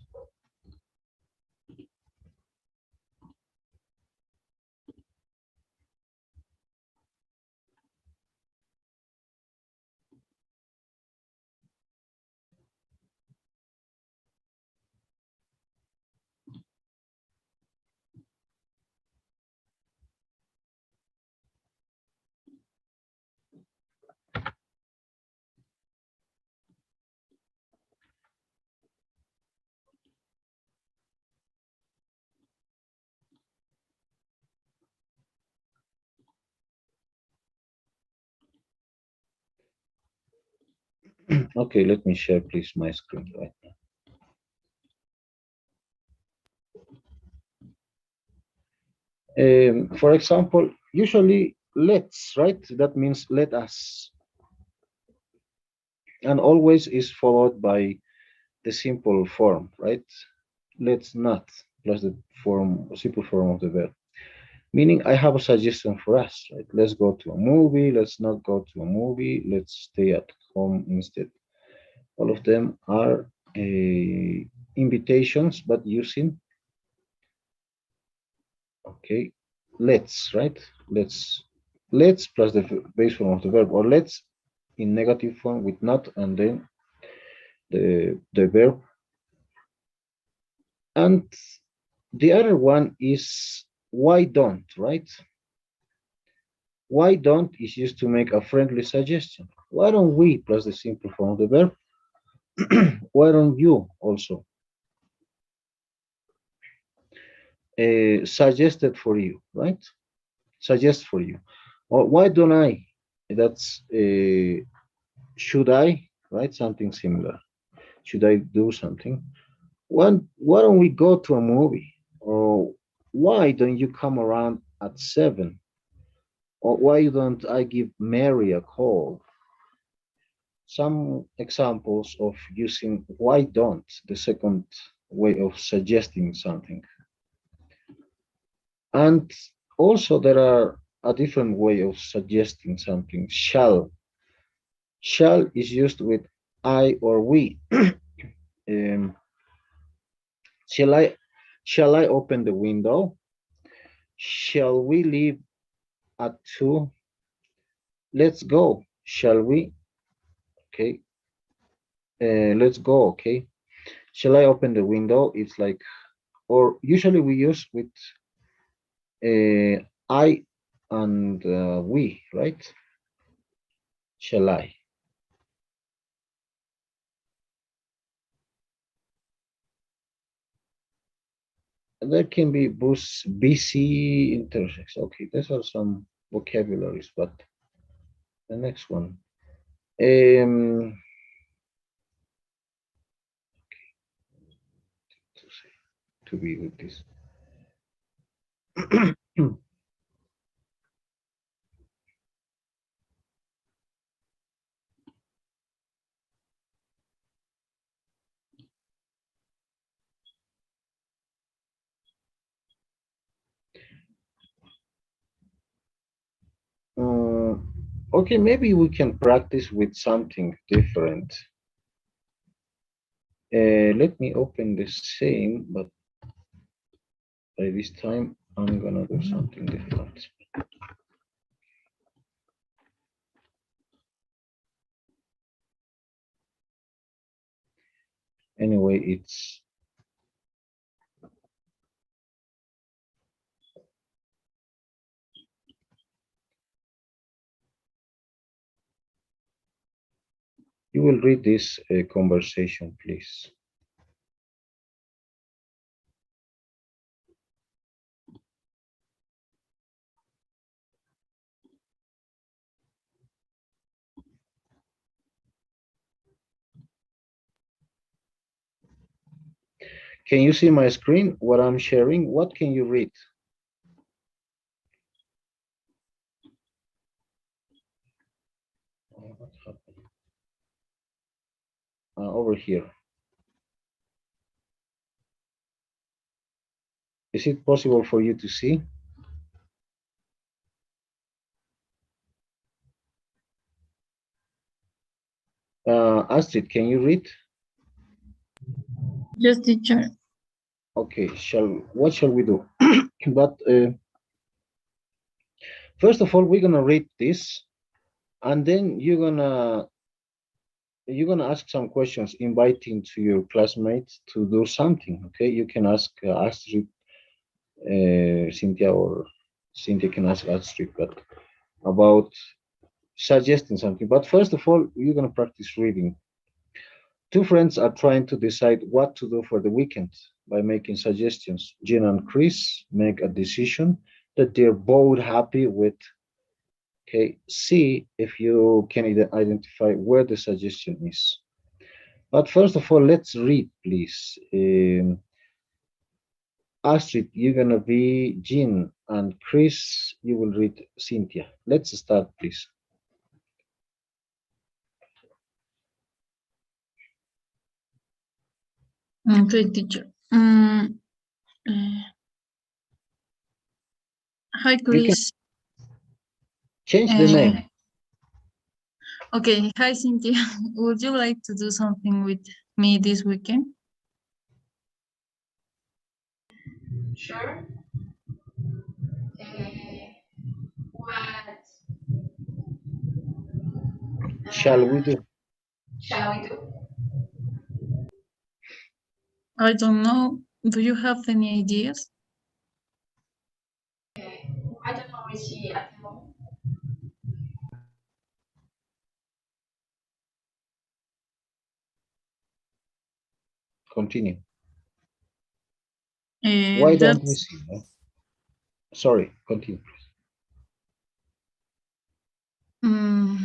Okay, let me share please my screen right now. For example, usually let's, right? That means let us, and always is followed by the simple form, right? Let's not plus the simple form of the verb. Meaning, I have a suggestion for us, right? Let's go to a movie. Let's not go to a movie. Let's stay at home instead. All of them are invitations, but using, okay, let's, right? Let's plus the base form of the verb, or let's in negative form with not and then the verb. And the other one is why don't, right? Why don't is used to make a friendly suggestion. Why don't we plus the simple form of the verb? Why don't you also? Suggested for you, right? Suggest for you. Or why don't I? That's should I, right? Something similar. Should I do something? Why don't we go to a movie? Or why don't you come around at 7? Or why don't I give Mary a call? Some examples of using why don't, the second way of suggesting something. And also there are a different way of suggesting something. Shall. Shall is used with I or we. Um, shall I shall I open the window? Shall we leave at 2? Let's go. Shall we? Okay. Let's go. Okay. Shall I open the window? It's like, or usually we use with I and we, right? Shall I? There can be busy intersects. Okay, those are some vocabularies, but the next one. Um, to say, to be with this. Uh, okay, maybe we can practice with something different. Let me open the same, but by this time I'm gonna do something different. Anyway, it's you will read this conversation, please. Can you see my screen? What I'm sharing? What can you read? Oh, what happened? Over here. Is it possible for you to see? Astrid, can you read? Yes, teacher. Okay, what shall we do? But first of all, we're gonna read this, and then you're gonna ask some questions, inviting to your classmates to do something. Okay, you can ask Astrid, Cynthia, or Cynthia can ask Astrid, but about suggesting something. But first of all, you're gonna practice reading. Two friends are trying to decide what to do for the weekend by making suggestions. Gina and Chris make a decision that they're both happy with. Okay, see if you can identify where the suggestion is. But first of all, let's read, please. Astrid, you're gonna be Jean, and Chris, you will read Cynthia. Let's start, please. Okay, teacher. Uh, Hi, You can Chris. change the name. Okay, hi, Cynthia. Would you like to do something with me this weekend? Sure. What Shall we do? shall we do? I don't know. Do you have any ideas? I don't know, is she at home? Continue. Why don't we That's see? Sorry, continue, please.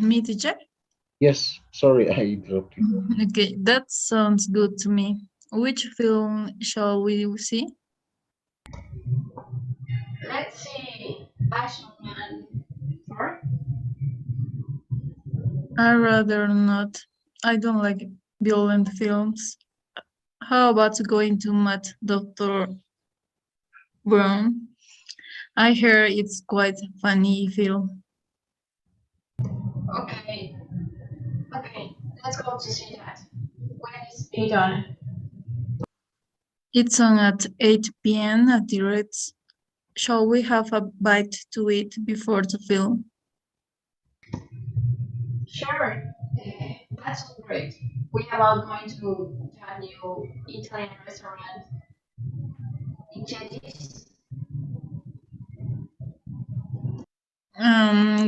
me, teacher. Yes, sorry, I interrupted. Okay, that sounds good to me. Which film shall we see? Let's see. Action Man 4. I rather not. I don't like violent films. How about going to Matt Dr. Brown? I hear it's quite funny film. Okay. Okay. Let's go to see that. When is it on? It's on at 8 p.m. at the Ritz. Shall we have a bite to eat before the film? Sure. That's great. We are about going to that new Italian restaurant in Chetis.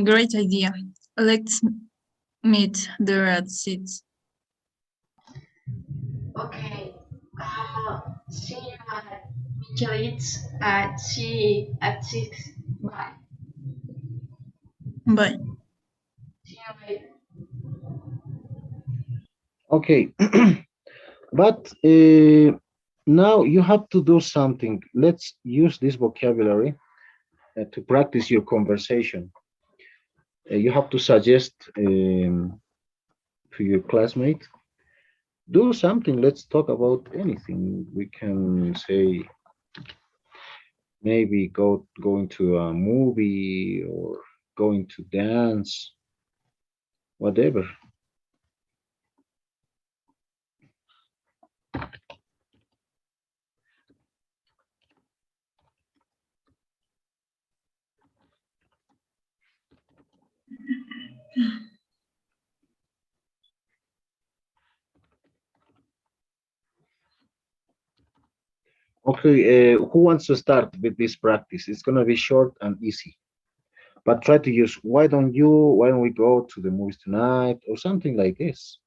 Great idea. Let's meet there at 6. Okay. See you at Michelin's at 6. Bye. Bye. See you later. Okay, but now you have to do something. Let's use this vocabulary to practice your conversation. You have to suggest to your classmate, do something. Let's talk about anything. We can say maybe going to a movie or going to dance, whatever. Okay, who wants to start with this practice? It's gonna be short and easy. But try to use why don't we go to the movies tonight or something like this.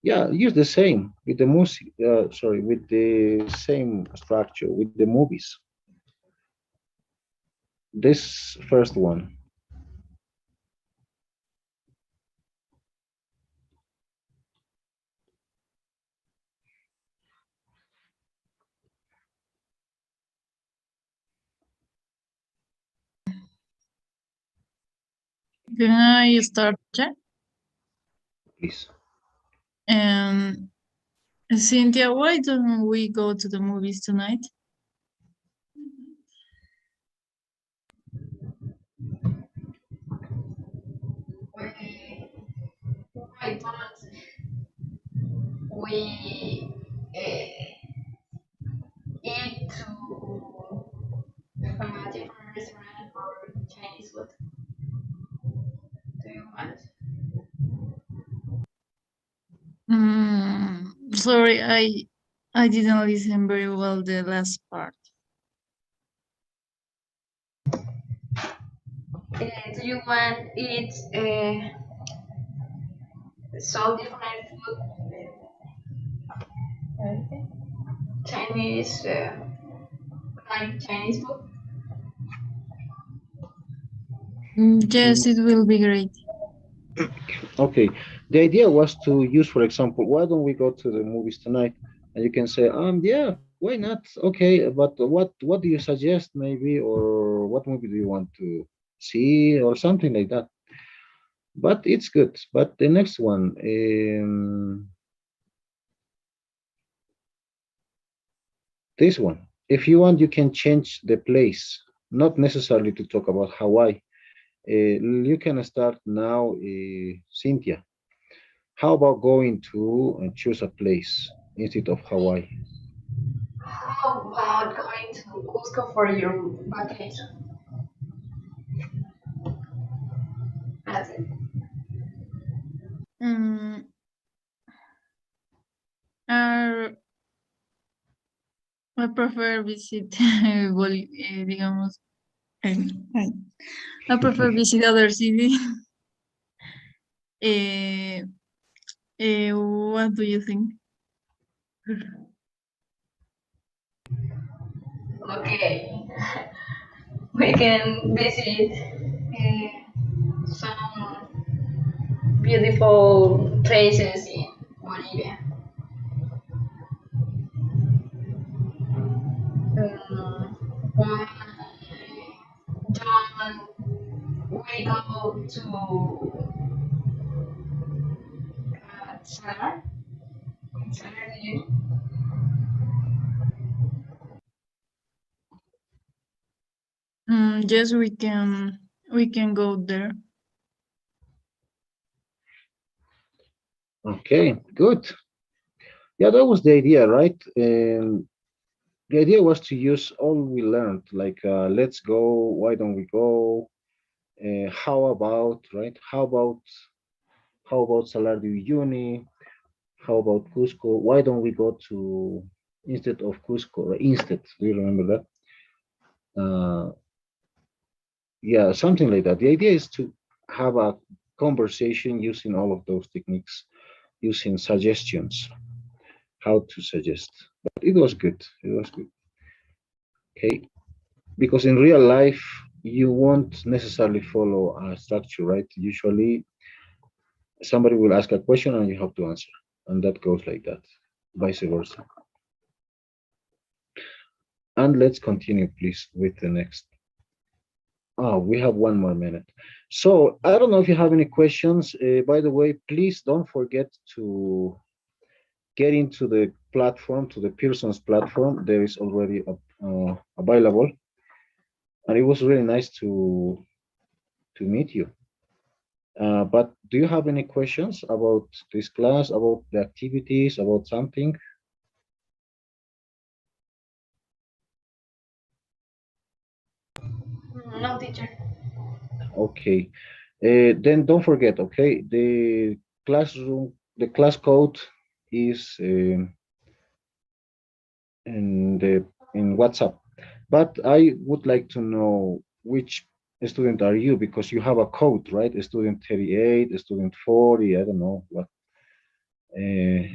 Yeah, use the same with the music, sorry, with the same structure with the movies. This first one. Can I start? Jack? Please. Um, Cynthia, why don't we go to the movies tonight? Why don't we eat to a different restaurant or Chinese food? Do you want? Sorry, I didn't listen very well the last part. Do you want eat some different food? Chinese, like Chinese food? Yes, Mm, it will be great. okay. The idea was to use, for example, why don't we go to the movies tonight? And you can say, yeah, why not? Okay, but what do you suggest, maybe, or what movie do you want to see, or something like that. But it's good. But the next one, this one. If you want, you can change the place, not necessarily to talk about Hawaii. You can start now, Cynthia. How about going to choose a place instead of Hawaii? How about going to Cusco for your vacation? That's it. Mm, I I prefer visit, digamos, ay, I prefer visit other city. Eh, what do you think? Okay, we can visit some beautiful places in Bolivia. Why don't we go to Salar? Salar, Yes, we can go there. Okay, good. Yeah, that was the idea, right? The idea was to use all we learned, like let's go, why don't we go? How about, right? How about Salar de Uyuni? How about Cusco? Why don't we go to instead of Cusco, right? Instead, do you remember that? Yeah, something like that. The idea is to have a conversation using all of those techniques, using suggestions, how to suggest. But it was good. It was good. Okay. Because in real life, you won't necessarily follow a structure, right? Usually, somebody will ask a question and you have to answer. And that goes like that, vice versa. And let's continue, please, with the next. Oh, we have 1 more minute. So I don't know if you have any questions. By the way, please don't forget to get into the platform, to the Pearson's platform. There is already available, and it was really nice to meet you. But do you have any questions about this class, about the activities, about something? no, teacher. Okay. Then don't forget, okay, the class code is in the in WhatsApp. But I would like to know which student are you, because you have a code, right? A student 38, a student 40, I don't know what.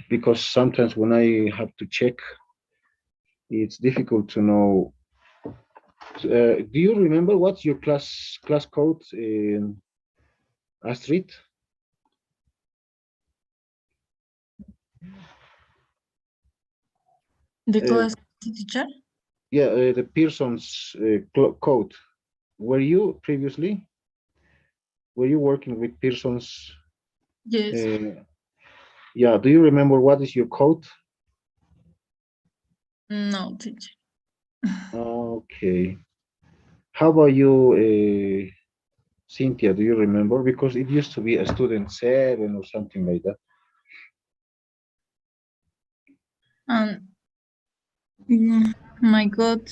Because sometimes when I have to check, it's difficult to know. Do you remember what's your class code in Astrid? The Uh, class teacher? yeah, the Pearson's code. Were you previously? Were you working with Pearson's? Yes. Uh, yeah. Do you remember what is your code? No, teacher. Okay. How about you, Cynthia? Do you remember? Because it used to be a student 7 or something like that. And my God,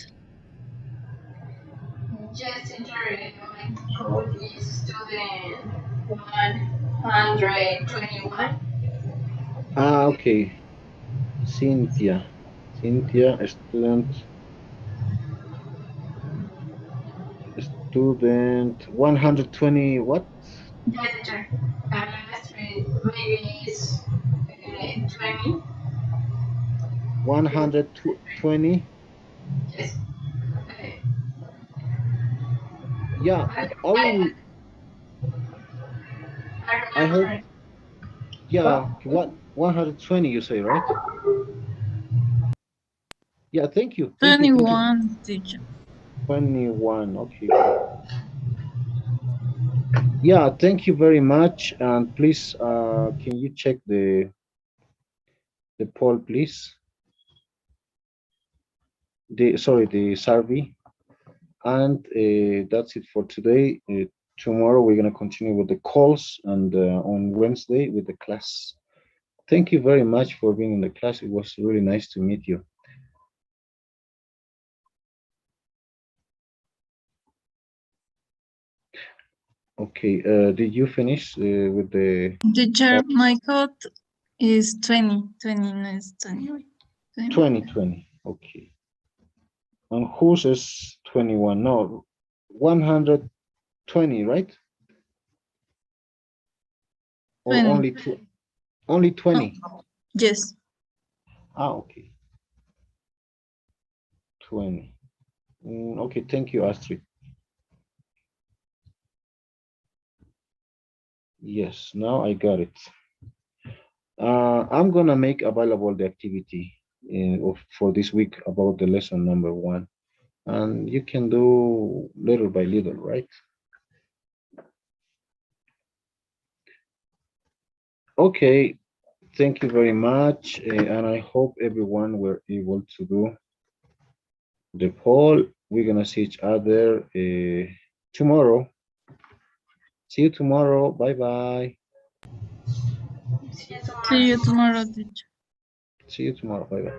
Yes, teacher. My code is student 121. Okay. Cynthia. Cynthia, student 120, what? Yes, teacher. Maybe it's 20. 120. Yes. Okay. Yeah, I, I I, will. I hope, yeah, what 120 you say, right? Yeah, thank you. Thank you. 21, teacher. 21, okay, good. Yeah, thank you very much. And please, can you check the poll, please? The survey. And that's it for today. Tomorrow we're gonna continue with the calls, and on Wednesday with the class. Thank you very much for being in the class. It was really nice to meet you. Okay, did you finish with the Teacher, my code is 20. 20, no, it's 20. 2020? Okay. And whose is 21? No, 120, right? Or 20. only two? Only 20? Yes. Ah, okay. 20. Okay, thank you, Astrid. Yes, now I got it. I'm gonna make available the activity for this week about the lesson number 1, and you can do little by little, right? Okay, thank you very much, and I hope everyone were able to do the poll. We're gonna see each other tomorrow. See you tomorrow. Bye bye. See you tomorrow. See you tomorrow, teacher. See you tomorrow. Bye bye.